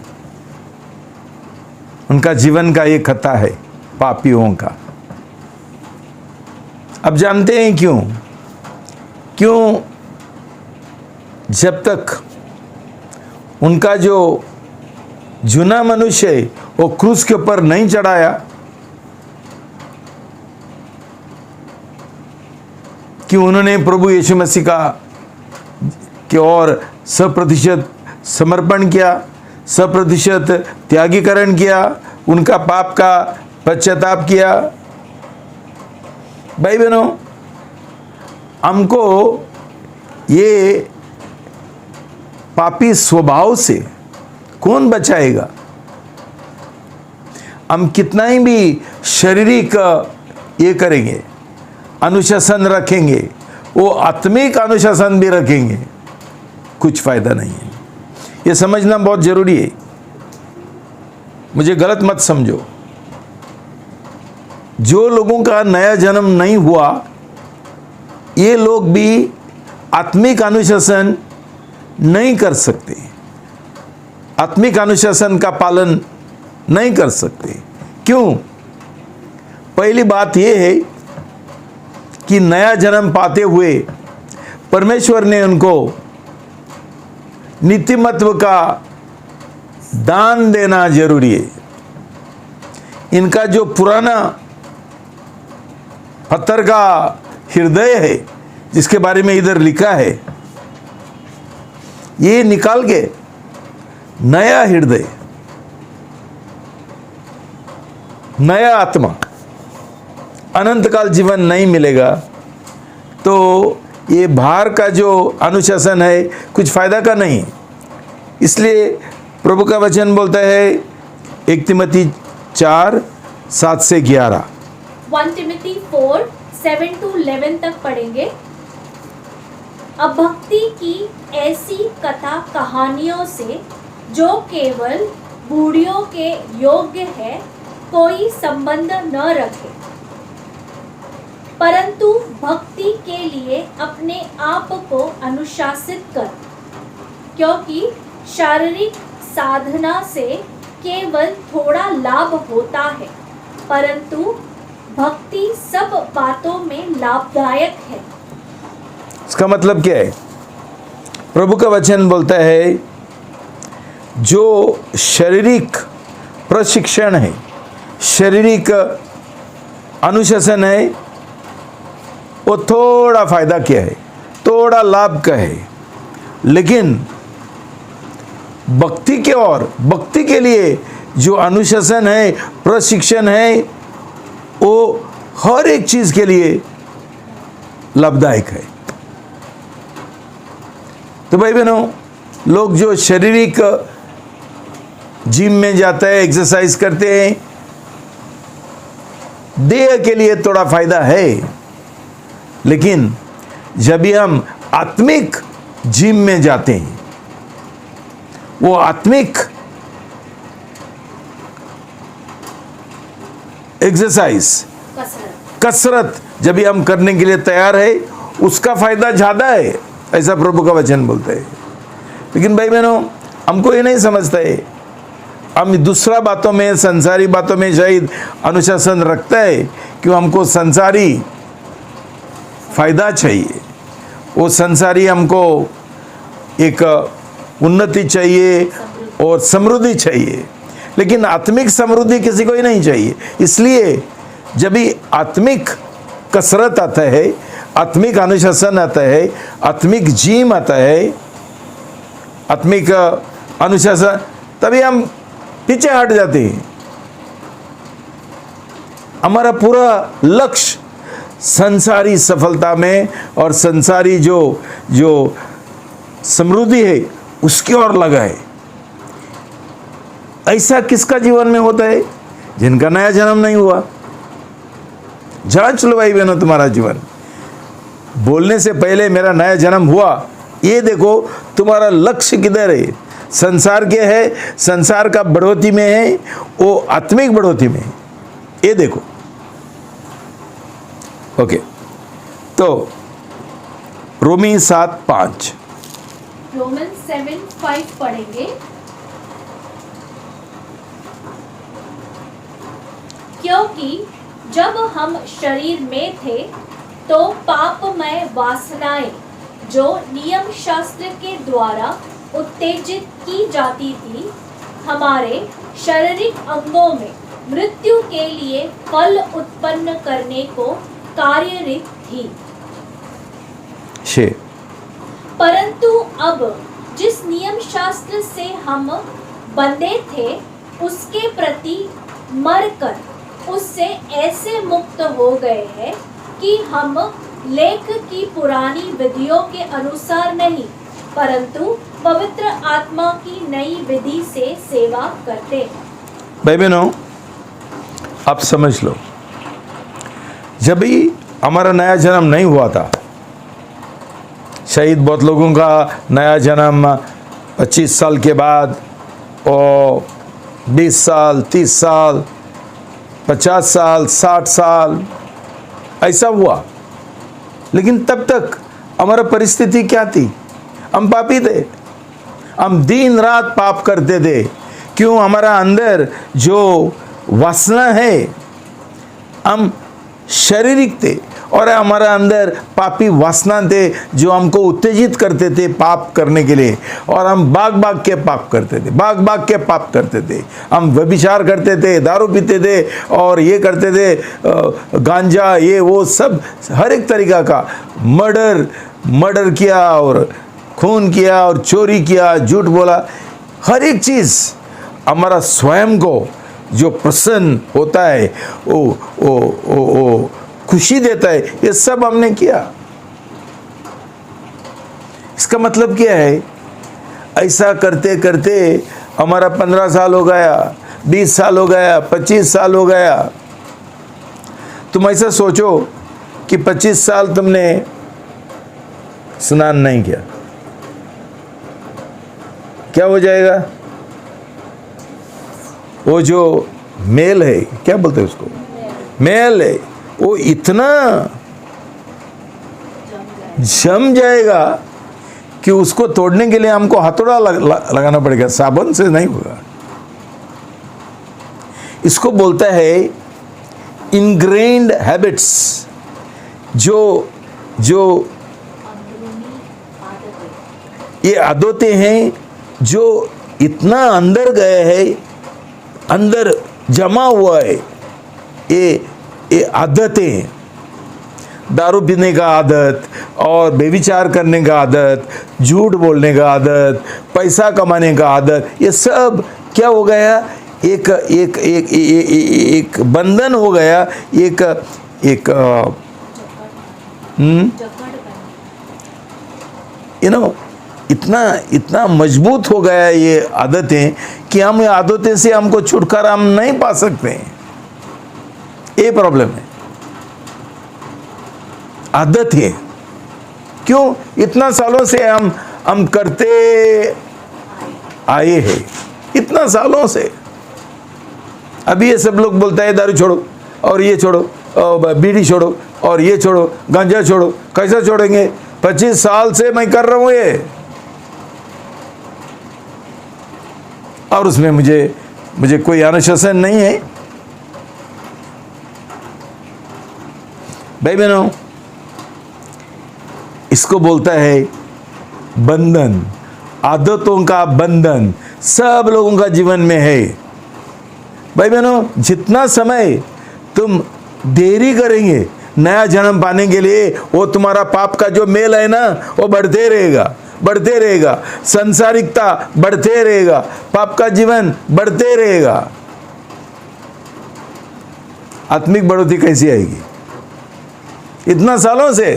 उनका जीवन का ये खता है पापियों का। अब जानते हैं क्यों? जब तक उनका जो जुना मनुष्य है वो क्रूस के ऊपर नहीं चढ़ाया, कि उन्होंने प्रभु यीशु मसीह का की ओर 100% समर्पण किया, 100% त्यागीकरण किया, उनका पाप का पश्चाताप किया। भाई बहनों, हमको ये पापी स्वभाव से कौन बचाएगा? हम कितना ही भी शारीरिक ये करेंगे, अनुशासन रखेंगे, वो आत्मिक अनुशासन भी रखेंगे, कुछ फायदा नहीं है। ये समझना बहुत जरूरी है। मुझे गलत मत समझो। जो लोगों का नया जन्म नहीं हुआ, ये लोग भी आत्मिक अनुशासन नहीं कर सकते, आत्मिक अनुशासन का पालन नहीं कर सकते। क्यों? पहली बात यह है कि नया जन्म पाते हुए परमेश्वर ने उनको नीतिमत्व का दान देना जरूरी है। इनका जो पुराना पत्थर का हृदय है, जिसके बारे में इधर लिखा है, ये निकाल के नया हृदय, नया आत्मा, अनंत काल जीवन नहीं मिलेगा तो ये बाहर का जो अनुशासन है कुछ फायदा का नहीं। इसलिए प्रभु का वचन बोलता है 1 तिमोथी 4:7 से 11, 1 Timothy 4:7 to 11 तक पढ़ेंगे। अब भक्ति की ऐसी कथा कहानियों से जो केवल बूढ़ियों के योग्य है कोई संबंध न रखे, परंतु भक्ति के लिए अपने आप को अनुशासित कर, क्योंकि शारीरिक साधना से केवल थोड़ा लाभ होता है, परंतु भक्ति सब बातों में लाभदायक है। इसका मतलब क्या है? प्रभु का वचन बोलता है जो शारीरिक प्रशिक्षण है, शारीरिक अनुशासन है, वो थोड़ा फायदा क्या है, थोड़ा लाभ का है, लेकिन भक्ति के और भक्ति के लिए जो अनुशासन है, प्रशिक्षण है, वो हर एक चीज के लिए लाभदायक है। तो भाई बहनों, लोग जो शारीरिक जिम में जाते हैं, एक्सरसाइज करते हैं, देह के लिए थोड़ा फायदा है, लेकिन जब भी हम आत्मिक जिम में जाते हैं, वो आत्मिक एक्सरसाइज, कसरत जब भी हम करने के लिए तैयार है, उसका फायदा ज्यादा है, ऐसा प्रभु का वचन बोलते हैं। लेकिन भाई बहनों, हमको ये नहीं समझता है, हम दूसरा बातों में, संसारी बातों में शायद अनुशासन रखता है कि हमको संसारी फायदा चाहिए, वो संसारी हमको एक उन्नति चाहिए और समृद्धि चाहिए, लेकिन आत्मिक समृद्धि किसी को ही नहीं चाहिए। इसलिए जब भी आत्मिक कसरत आता है, आत्मिक अनुशासन आता है, आत्मिक जिम आता है, आत्मिक अनुशासन, तभी हम पीछे हट जाते हैं। हमारा पूरा लक्ष्य संसारी सफलता में और संसारी जो समृद्धि है उसकी ओर लगा है। ऐसा किसका जीवन में होता है? जिनका नया जन्म नहीं हुआ। जांच लो भाई बहनों तुम्हारा जीवन। बोलने से पहले मेरा नया जन्म हुआ, ये देखो तुम्हारा लक्ष्य किधर है। संसार के है, संसार का बढ़ोतरी में है, वो आत्मिक बढ़ोतरी में है, ये देखो। ओके, तो रोमी 7:5, रोमन 7:5 पढ़ेंगे। क्योंकि जब हम शरीर में थे तो पापमय वासनाएं जो नियम शास्त्र के द्वारा उत्तेजित की जाती थी, हमारे शारीरिक अंगों में मृत्यु के लिए फल उत्पन्न करने को कार्यरत थी। परंतु अब जिस नियम शास्त्र से हम बंधे थे, उसके प्रति मरकर उससे ऐसे मुक्त हो गए हैं कि हम लेख की पुरानी विधियों के अनुसार नहीं, परंतु पवित्र आत्मा की नई विधि से सेवा करते हैं। भाई बहनों, आप समझ लो, जब भी हमारा नया जन्म नहीं हुआ था, शायद बहुत लोगों का नया जन्म 25 साल के बाद और 20 साल, 30 साल, 50 साल, 60 साल ऐसा हुआ। लेकिन तब तक हमारा परिस्थिति क्या थी? हम पापी थे, हम दिन रात पाप करते थे। क्यों? हमारा अंदर जो वासना है, हम शारीरिक थे और हमारा अंदर पापी वासना थे जो हमको उत्तेजित करते थे पाप करने के लिए, और हम भाग भाग के पाप करते थे, भाग भाग के पाप करते थे। हम व्यभिचार करते थे, दारू पीते थे और ये करते थे, गांजा ये वो सब, हर एक तरीका का मर्डर किया और खून किया और चोरी किया, झूठ बोला, हर एक चीज़ हमारा स्वयं को जो प्रसन्न होता है, वो खुशी देता है, ये सब हमने किया। इसका मतलब क्या है? ऐसा करते करते हमारा 15 साल हो गया, 20 साल हो गया, 25 साल हो गया। तुम ऐसा सोचो कि 25 साल तुमने स्नान नहीं किया, क्या हो जाएगा? वो जो मेल है, क्या बोलते हैं उसको, मेल है, वो इतना जम जाएगा कि उसको तोड़ने के लिए हमको हथौड़ा लगाना पड़ेगा, साबुन से नहीं होगा। इसको बोलता है इनग्रेन्ड हैबिट्स, जो ये आदतें हैं जो इतना अंदर गए है, अंदर जमा हुआ है। ये आदतें, दारू पीने का आदत और बेविचार करने का आदत, झूठ बोलने का आदत, पैसा कमाने का आदत, ये सब क्या हो गया? एक बंधन हो गया, एक इतना मजबूत हो गया ये आदतें कि हम ये आदतें से हमको छुटकारा हम नहीं पा सकते हैं। ये प्रॉब्लम है, आदत है। क्यों? इतना सालों से हम करते आए हैं, इतना सालों से। अभी ये सब लोग बोलता है दारू छोड़ो और ये छोड़ो और बीड़ी छोड़ो और ये छोड़ो, गांजा छोड़ो। कैसा छोड़ेंगे? 25 साल से मैं कर रहा हूं ये, और उसमें मुझे कोई अनुशासन नहीं है। भाई बहनों, इसको बोलता है बंधन, आदतों का बंधन सब लोगों का जीवन में है। भाई बहनों, जितना समय तुम देरी करेंगे नया जन्म पाने के लिए, वो तुम्हारा पाप का जो मेल है ना, वो बढ़ते रहेगा, बढ़ते रहेगा। संसारिकता बढ़ते रहेगा, पाप का जीवन बढ़ते रहेगा। आत्मिक बढ़ोतरी कैसी आएगी? इतना सालों से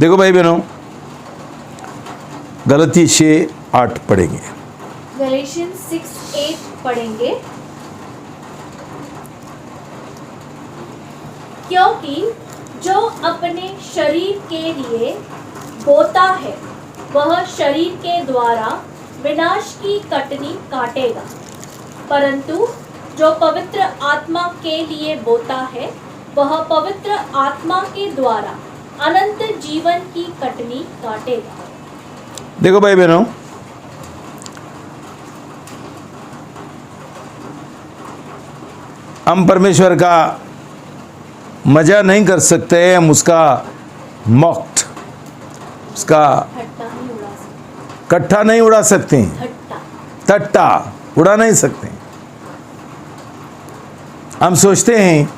देखो भाई बहनों, गलती 6:8 पढ़ेंगे। गलेशियंस 6:8 पढ़ेंगे। क्योंकि जो अपने शरीर के लिए बोता है, वह शरीर के द्वारा विनाश की कटनी काटेगा, परंतु जो पवित्र आत्मा के लिए बोता है, वह पवित्र आत्मा के द्वारा अनंत जीवन की कटनी काटेगा। देखो भाई बहनों, हम परमेश्वर का मजा नहीं कर सकते, हम उसका मॉक्ट, उसका कट्ठा नहीं उड़ा सकते, टट्टा उड़ा नहीं सकते। हम सोचते हैं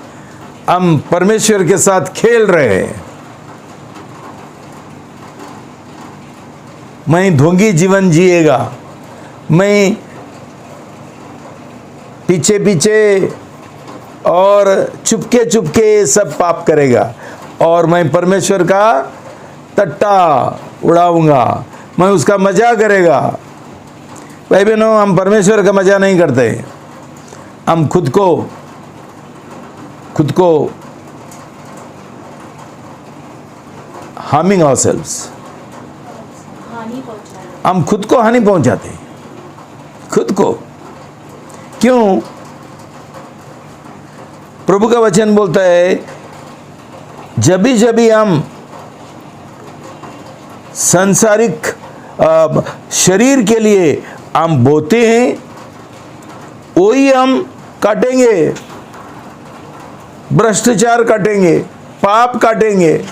हम परमेश्वर के साथ खेल रहे हैं। मैं ढोंगी जीवन जिएगा, मैं पीछे पीछे और चुपके चुपके सब पाप करेगा और मैं परमेश्वर का टट्टा उड़ाऊंगा, मैं उसका मजा करेगा। भाई बहनों, हम परमेश्वर का मजा नहीं करते, हम खुद को हार्मिंग आवरसेल्व्स, हानि पहुंचाए। हम खुद को हानि पहुंचाते हैं, खुद को। क्यों? प्रभु का वचन बोलता है जब भी हम सांसारिक शरीर के लिए हम बोते हैं वही हम काटेंगे, भ्रष्टाचार काटेंगे, पाप काटेंगे,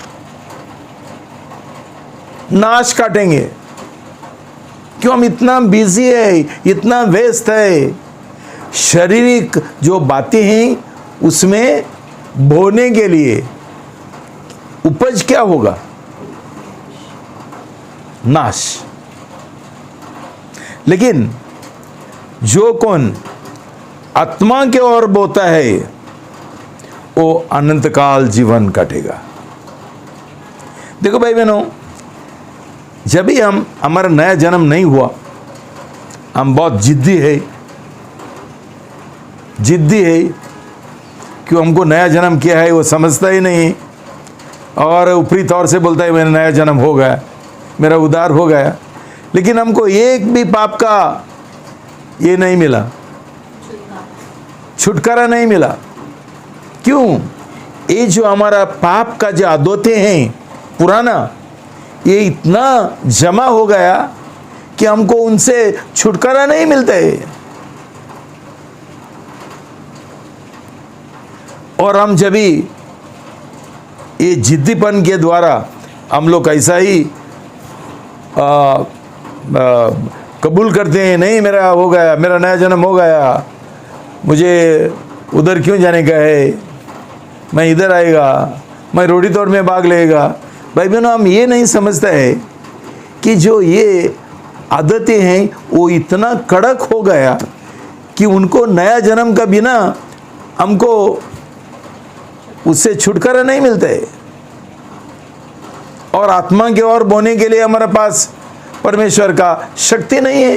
नाश काटेंगे। क्यों? हम इतना बिजी है, इतना व्यस्त है। शारीरिक जो बातें हैं उसमें बोने के लिए उपज क्या होगा? नाश। लेकिन जो कौन आत्मा के ओर बोता है वो अनंत काल जीवन काटेगा। देखो भाई बहनों, जब भी हमारा नया जन्म नहीं हुआ, हम बहुत जिद्दी है क्यों? हमको नया जन्म किया है वो समझता ही नहीं और ऊपरी तौर से बोलता है मेरा नया जन्म हो गया, मेरा उद्धार हो गया। लेकिन हमको एक भी पाप का ये नहीं मिला, छुटकारा नहीं मिला। क्यों? ये जो हमारा पाप का जो आदतें हैं पुराना, ये इतना जमा हो गया कि हमको उनसे छुटकारा नहीं मिलता है। और हम जब भी ये जिद्दीपन के द्वारा हम लोग ऐसा ही कबूल करते हैं, नहीं मेरा हो गया, मेरा नया जन्म हो गया, मुझे उधर क्यों जाने का है, मैं इधर आएगा, मैं रोटी तोड़ में भाग लेगा। भाई बहनों, हम ये नहीं समझते है कि जो ये आदतें हैं वो इतना कड़क हो गया कि उनको नया जन्म का बिना हमको उससे छुटकारा नहीं मिलता है। और आत्मा के ओर बोने के लिए हमारे पास परमेश्वर का शक्ति नहीं है।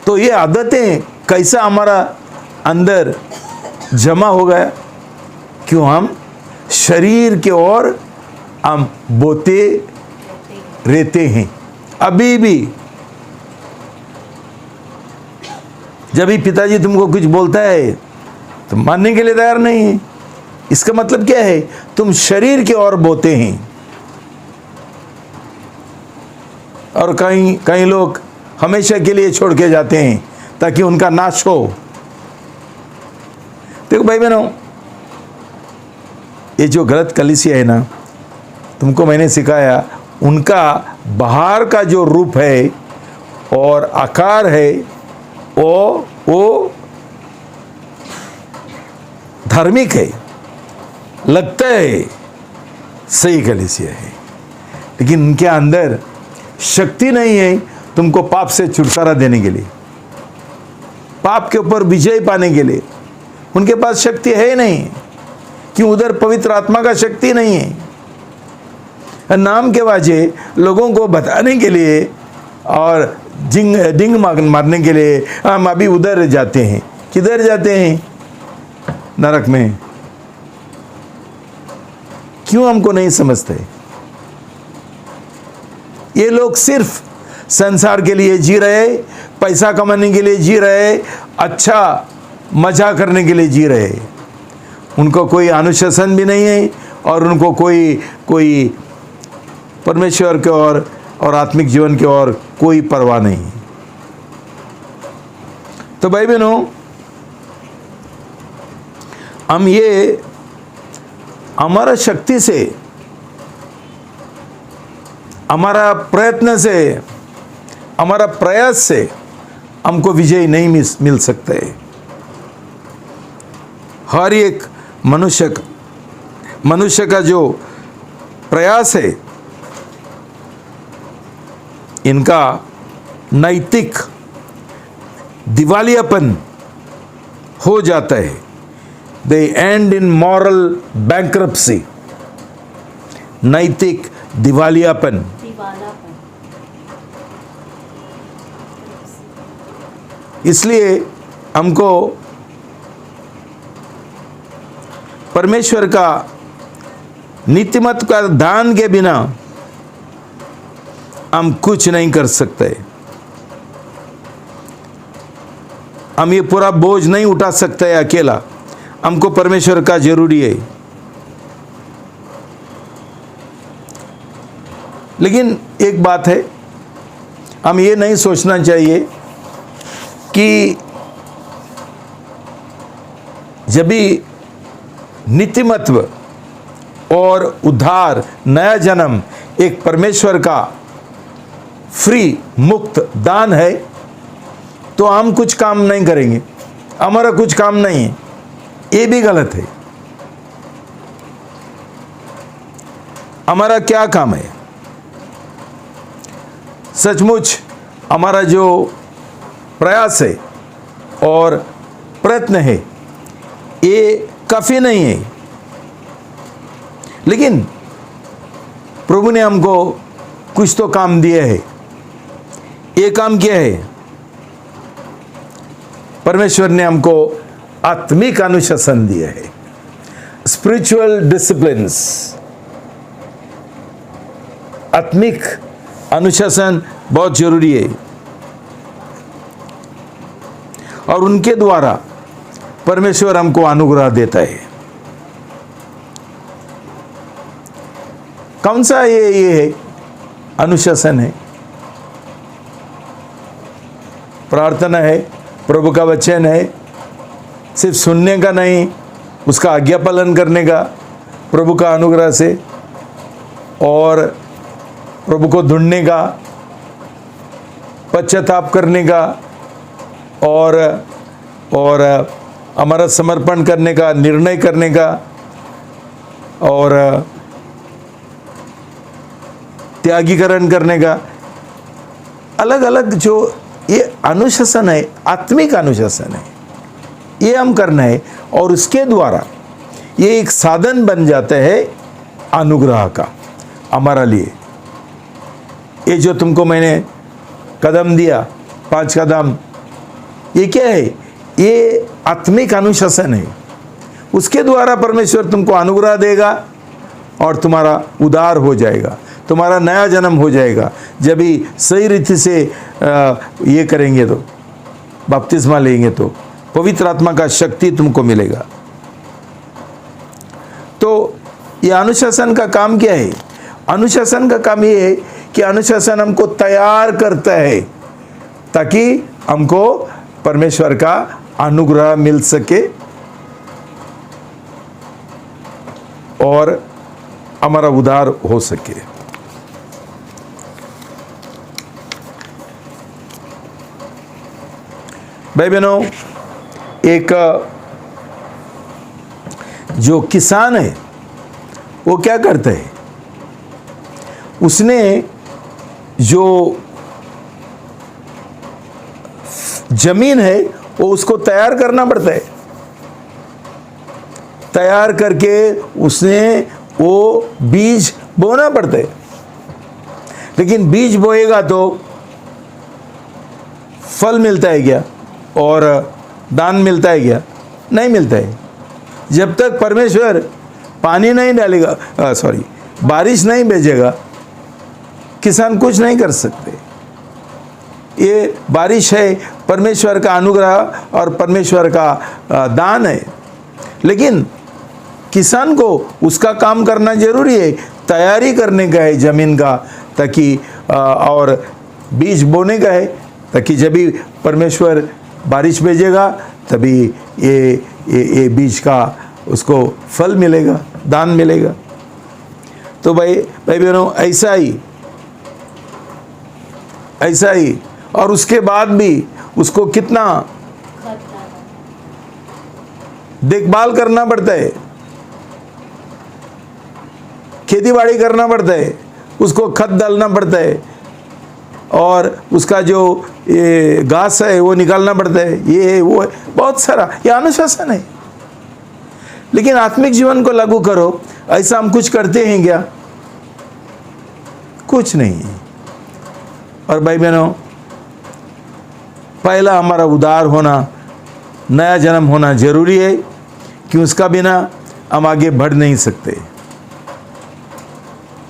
तो ये आदतें कैसा हमारा अंदर जमा हो गया? क्यों? हम शरीर के ओर हम बोते रहते हैं। अभी भी जब भी पिताजी तुमको कुछ बोलता है तो मानने के लिए तैयार नहीं है। इसका मतलब क्या है? तुम शरीर के ओर बोते हैं। और कई लोग हमेशा के लिए छोड़ के जाते हैं ताकि उनका नाश हो। देखो भाई बहनों, ये जो गलत कलीसिया है ना, तुमको मैंने सिखाया, उनका बाहर का जो रूप है और आकार है वो धार्मिक है, लगता है सही कलीसिया है, लेकिन उनके अंदर शक्ति नहीं है तुमको पाप से छुटकारा देने के लिए, पाप के ऊपर विजय पाने के लिए। उनके पास शक्ति है नहीं। क्यों? उधर पवित्र आत्मा का शक्ति नहीं है। नाम के वाजे लोगों को बताने के लिए और डिंग मारने के लिए हम अभी उधर जाते हैं। किधर जाते हैं? नरक में। क्यों? हमको नहीं समझते। ये लोग सिर्फ संसार के लिए जी रहे, पैसा कमाने के लिए जी रहे, अच्छा मजा करने के लिए जी रहे। उनको कोई अनुशासन भी नहीं है और उनको कोई परमेश्वर के और आत्मिक जीवन की ओर कोई परवाह नहीं। तो भाई बहनों, हम ये हमारा शक्ति से, हमारा प्रयत्न से, हमारा प्रयास से हमको विजय नहीं मिल सकता है। हर एक मनुष्य का जो प्रयास है, इनका नैतिक दिवालियापन हो जाता है, दे एंड इन मॉरल बैंक्रप्सी, नैतिक दिवालियापन। दीवानापन। इसलिए हमको परमेश्वर का नीतिमत्व का दान के बिना हम कुछ नहीं कर सकते। हम ये पूरा बोझ नहीं उठा सकते अकेला, हमको परमेश्वर का जरूरी है। लेकिन एक बात है, हम ये नहीं सोचना चाहिए कि जब भी नीतिमत्व और उद्धार, नया जन्म एक परमेश्वर का फ्री मुक्त दान है, तो हम कुछ काम नहीं करेंगे, हमारा कुछ काम नहीं है, ये भी गलत है। हमारा क्या काम है? सचमुच हमारा जो प्रयास है और प्रयत्न है ये काफ़ी नहीं है, लेकिन प्रभु ने हमको कुछ तो काम दिया है। ये काम क्या है? परमेश्वर ने हमको आत्मिक अनुशासन दिया है, स्पिरिचुअल डिसिप्लिन्स। आत्मिक अनुशासन बहुत जरूरी है, और उनके द्वारा परमेश्वर हमको अनुग्रह देता है। कौन सा ये है अनुशासन? है प्रार्थना है, प्रभु का वचन है, सिर्फ सुनने का नहीं, उसका आज्ञा पालन करने का, प्रभु का अनुग्रह से, और प्रभु को ढूंढने का, पश्चाताप करने का, और हमारा समर्पण करने का, निर्णय करने का, और त्यागीकरण करने का। अलग अलग जो ये अनुशासन है, आत्मिक अनुशासन है, ये हम करना है, और उसके द्वारा ये एक साधन बन जाता है अनुग्रह का हमारा लिए। ये जो तुमको मैंने कदम दिया, 5 कदम, ये क्या है? ये आत्मिक अनुशासन है। उसके द्वारा परमेश्वर तुमको अनुग्रह देगा और तुम्हारा उद्धार हो जाएगा, तुम्हारा नया जन्म हो जाएगा। जब भी सही रीति से ये करेंगे तो, बपतिस्मा लेंगे तो पवित्र आत्मा का शक्ति तुमको मिलेगा। तो ये अनुशासन का काम क्या है? अनुशासन का काम ये है कि अनुशासन हमको तैयार करता है ताकि हमको परमेश्वर का अनुग्रह मिल सके और हमारा उद्धार हो सके। भाई बहनों, एक जो किसान है वो क्या करता है? उसने जो जमीन है वो उसको तैयार करना पड़ता है। तैयार करके उसने वो बीज बोना पड़ता है। लेकिन बीज बोएगा तो फल मिलता है क्या? और दान मिलता है क्या? नहीं मिलता है। जब तक परमेश्वर पानी नहीं डालेगा, बारिश नहीं भेजेगा, किसान कुछ नहीं कर सकते। ये बारिश है परमेश्वर का अनुग्रह और परमेश्वर का दान है। लेकिन किसान को उसका काम करना जरूरी है, तैयारी करने का है जमीन का, ताकि और बीज बोने का है, ताकि जब भी परमेश्वर बारिश भेजेगा तभी ये बीज का उसको फल मिलेगा, दान मिलेगा। तो भाई बहनों, ऐसा ही और उसके बाद भी उसको कितना देखभाल करना पड़ता है, खेती बाड़ी करना पड़ता है, उसको खत डालना पड़ता है, और उसका जो ये घास है वो निकालना पड़ता है, ये है वो है, बहुत सारा ये अनुशासन है। लेकिन आत्मिक जीवन को लागू करो, ऐसा हम कुछ करते हैं क्या? कुछ नहीं। और भाई बहनों, पहला हमारा उदार होना, नया जन्म होना जरूरी है, कि उसका बिना हम आगे बढ़ नहीं सकते।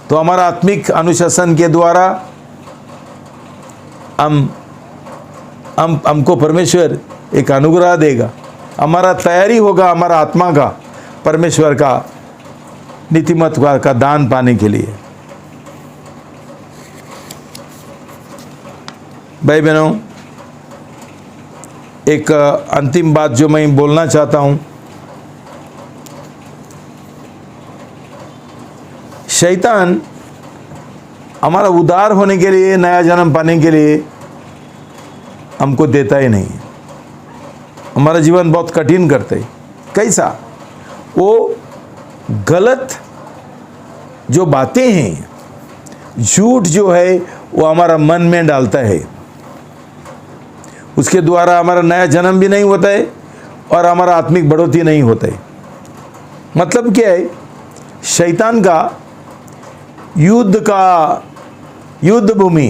तो हमारा आत्मिक अनुशासन के द्वारा हमको परमेश्वर एक अनुग्रह देगा, हमारा तैयारी होगा हमारा आत्मा का परमेश्वर का नीतिमत्व का दान पाने के लिए। भाई बहनों, एक अंतिम बात जो मैं बोलना चाहता हूँ, शैतान हमारा उद्धार होने के लिए, नया जन्म पाने के लिए हमको देता ही नहीं। हमारा जीवन बहुत कठिन करते हैं। कैसा? वो गलत जो बातें हैं, झूठ जो है वो हमारा मन में डालता है, उसके द्वारा हमारा नया जन्म भी नहीं होता है और हमारा आत्मिक बढ़ोतरी नहीं होता है। मतलब क्या है? शैतान का युद्ध भूमि,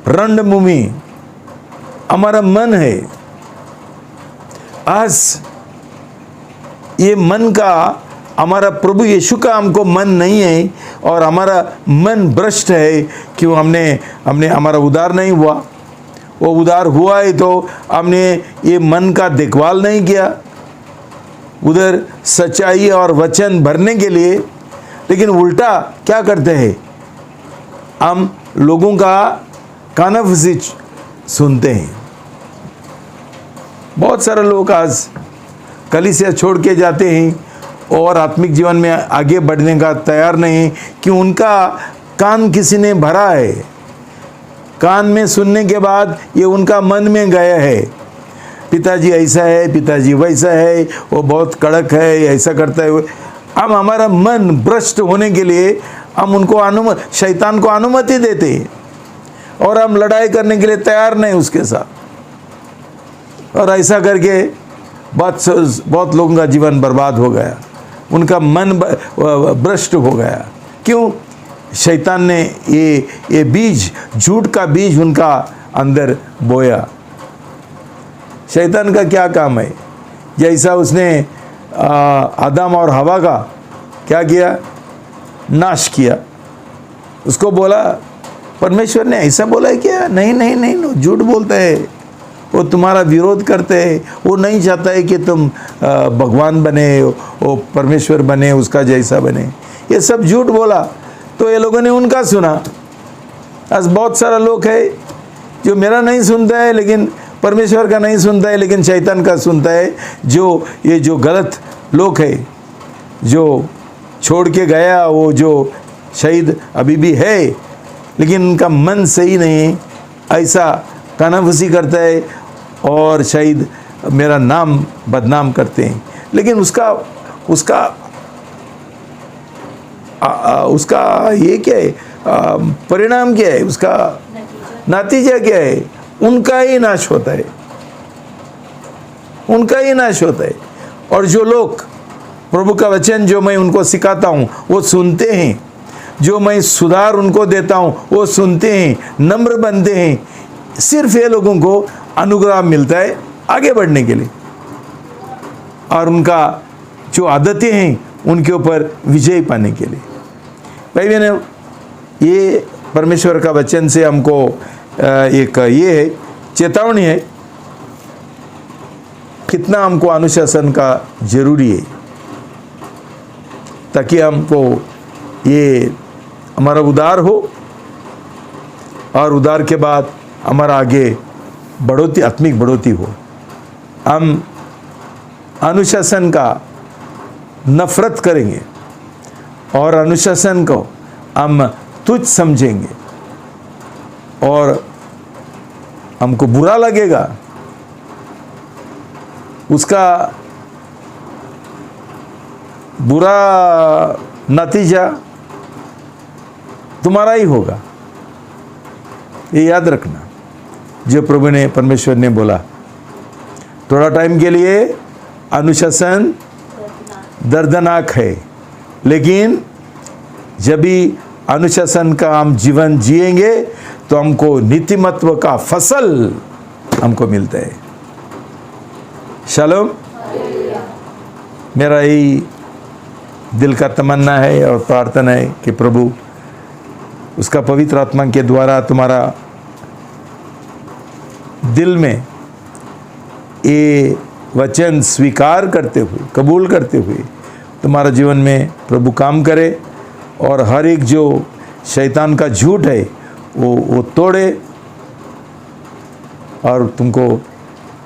रणभूमि हमारा मन है। आज ये मन का, हमारा प्रभु यीशु का हमको मन नहीं है और हमारा मन भ्रष्ट है, क्यों? हमने हमारा उद्धार नहीं हुआ। वो उद्धार हुआ है तो हमने ये मन का देखभाल नहीं किया उधर सच्चाई और वचन भरने के लिए। लेकिन उल्टा क्या करते हैं? हम लोगों का कानाफूसी सुनते हैं। बहुत सारे लोग आज कलीसिया छोड़ के जाते हैं और आत्मिक जीवन में आगे बढ़ने का तैयार नहीं, कि उनका कान किसी ने भरा है। कान में सुनने के बाद ये उनका मन में गया है, पिताजी ऐसा है, पिताजी वैसा है, वो बहुत कड़क है, ऐसा करता है। हम हमारा मन भ्रष्ट होने के लिए हम उनको शैतान को अनुमति देते हैं और हम लड़ाई करने के लिए तैयार नहीं उसके साथ। और ऐसा करके बहुत लोगों का जीवन बर्बाद हो गया, उनका मन भ्रष्ट हो गया। क्यों? शैतान ने ये बीज, झूठ का बीज उनका अंदर बोया। शैतान का क्या काम है? जैसा उसने आदम और हवा का क्या किया? नाश किया। उसको बोला, परमेश्वर ने ऐसा बोला है क्या? नहीं नहीं नहीं, झूठ बोलता है, वो तुम्हारा विरोध करते हैं, वो नहीं चाहता है कि तुम भगवान बने, वो परमेश्वर बने, उसका जैसा बने। ये सब झूठ बोला तो ये लोगों ने उनका सुना। आज बहुत सारा लोग है जो मेरा नहीं सुनता है, लेकिन परमेश्वर का नहीं सुनता है, लेकिन शैतान का सुनता है। ये जो गलत लोग है, जो छोड़ के गया, वो जो शहीद अभी भी है, लेकिन उनका मन सही नहीं, ऐसा कानाफूसी करता है और शहीद मेरा नाम बदनाम करते हैं। लेकिन उसका ये क्या है? परिणाम क्या है? उसका नतीजा क्या है? उनका ही नाश होता है, उनका ही नाश होता है। और जो लोग प्रभु का वचन जो मैं उनको सिखाता हूँ वो सुनते हैं, जो मैं सुधार उनको देता हूँ वो सुनते हैं, नम्र बनते हैं, सिर्फ ये लोगों को अनुग्रह मिलता है आगे बढ़ने के लिए, और उनका जो आदतें हैं उनके ऊपर विजय पाने के लिए। भाई बहनों, ये परमेश्वर का वचन से हमको एक ये है चेतावनी है, कितना हमको अनुशासन का जरूरी है, ताकि हमको ये हमारा उद्धार हो और उद्धार के बाद हमारा आगे बढ़ोतरी, आत्मिक बढ़ोतरी हो। हम अनुशासन का नफरत करेंगे और अनुशासन को हम तुच्छ समझेंगे और हमको बुरा लगेगा, उसका बुरा नतीजा तुम्हारा ही होगा। ये याद रखना, जो प्रभु ने, परमेश्वर ने बोला, थोड़ा टाइम के लिए अनुशासन दर्दनाक है, लेकिन जब भी अनुशासन का हम जीवन जिएंगे तो हमको नीतिमत्व का फसल हमको मिलता है। शालोम। मेरा यही दिल का तमन्ना है और प्रार्थना है कि प्रभु उसका पवित्र आत्मा के द्वारा तुम्हारा दिल में ये वचन स्वीकार करते हुए, कबूल करते हुए तुम्हारा जीवन में प्रभु काम करे और हर एक जो शैतान का झूठ है वो तोड़े और तुमको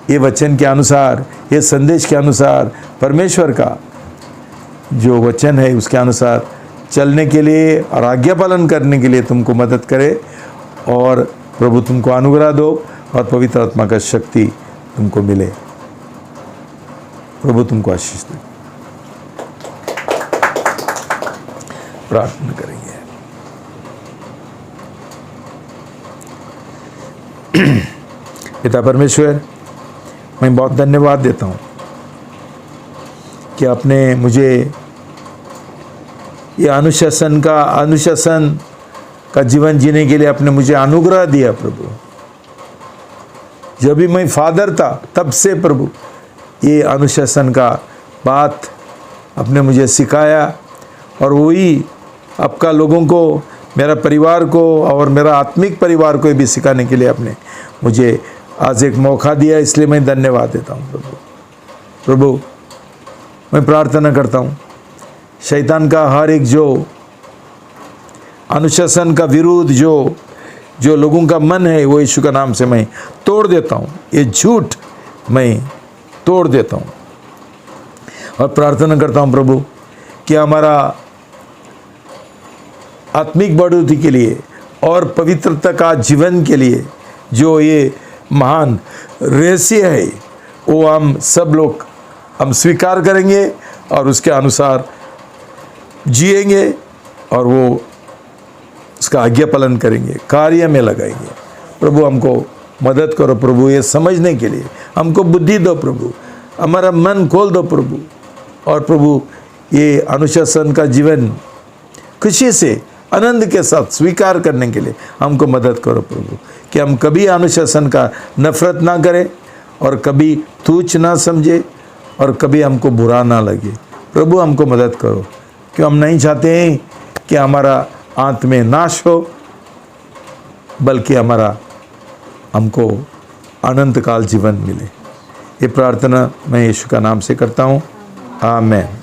ये वचन के अनुसार, ये संदेश के अनुसार, परमेश्वर का जो वचन है उसके अनुसार चलने के लिए और आज्ञा पालन करने के लिए तुमको मदद करे और प्रभु तुमको अनुग्रह दो और पवित्र आत्मा का शक्ति तुमको मिले। प्रभु तुमको आशीष दे। प्रार्थना करेंगे। पिता परमेश्वर, मैं बहुत धन्यवाद देता हूँ कि आपने मुझे ये अनुशासन का जीवन जीने के लिए आपने मुझे अनुग्रह दिया। प्रभु, जब भी मैं फादर था तब से प्रभु ये अनुशासन का बात आपने मुझे सिखाया और वही आपका लोगों को, मेरा परिवार को और मेरा आत्मिक परिवार को भी सिखाने के लिए आपने मुझे आज एक मौका दिया, इसलिए मैं धन्यवाद देता हूँ। प्रभु मैं प्रार्थना करता हूँ, शैतान का हर एक जो अनुशासन का विरोध जो लोगों का मन है वो यीशु का नाम से मैं तोड़ देता हूँ। ये झूठ मैं तोड़ देता हूँ और प्रार्थना करता हूँ प्रभु कि हमारा आत्मिक बढ़ोतरी के लिए और पवित्रता का जीवन के लिए जो ये महान रहस्य है वो हम सब लोग स्वीकार करेंगे और उसके अनुसार जिएंगे और वो उसका आज्ञा पालन करेंगे, कार्य में लगाएंगे। प्रभु हमको मदद करो प्रभु, ये समझने के लिए हमको बुद्धि दो प्रभु, हमारा मन खोल दो प्रभु, और प्रभु ये अनुशासन का जीवन खुशी से आनंद के साथ स्वीकार करने के लिए हमको मदद करो प्रभु, कि हम कभी अनुशासन का नफरत ना करें और कभी तुच्छ ना समझे और कभी हमको बुरा ना लगे। प्रभु हमको मदद करो, कि हम नहीं चाहते हैं कि हमारा अंत में नाश हो, बल्कि हमको अनंत काल जीवन मिले। ये प्रार्थना मैं यीशु का नाम से करता हूँ। आमीन।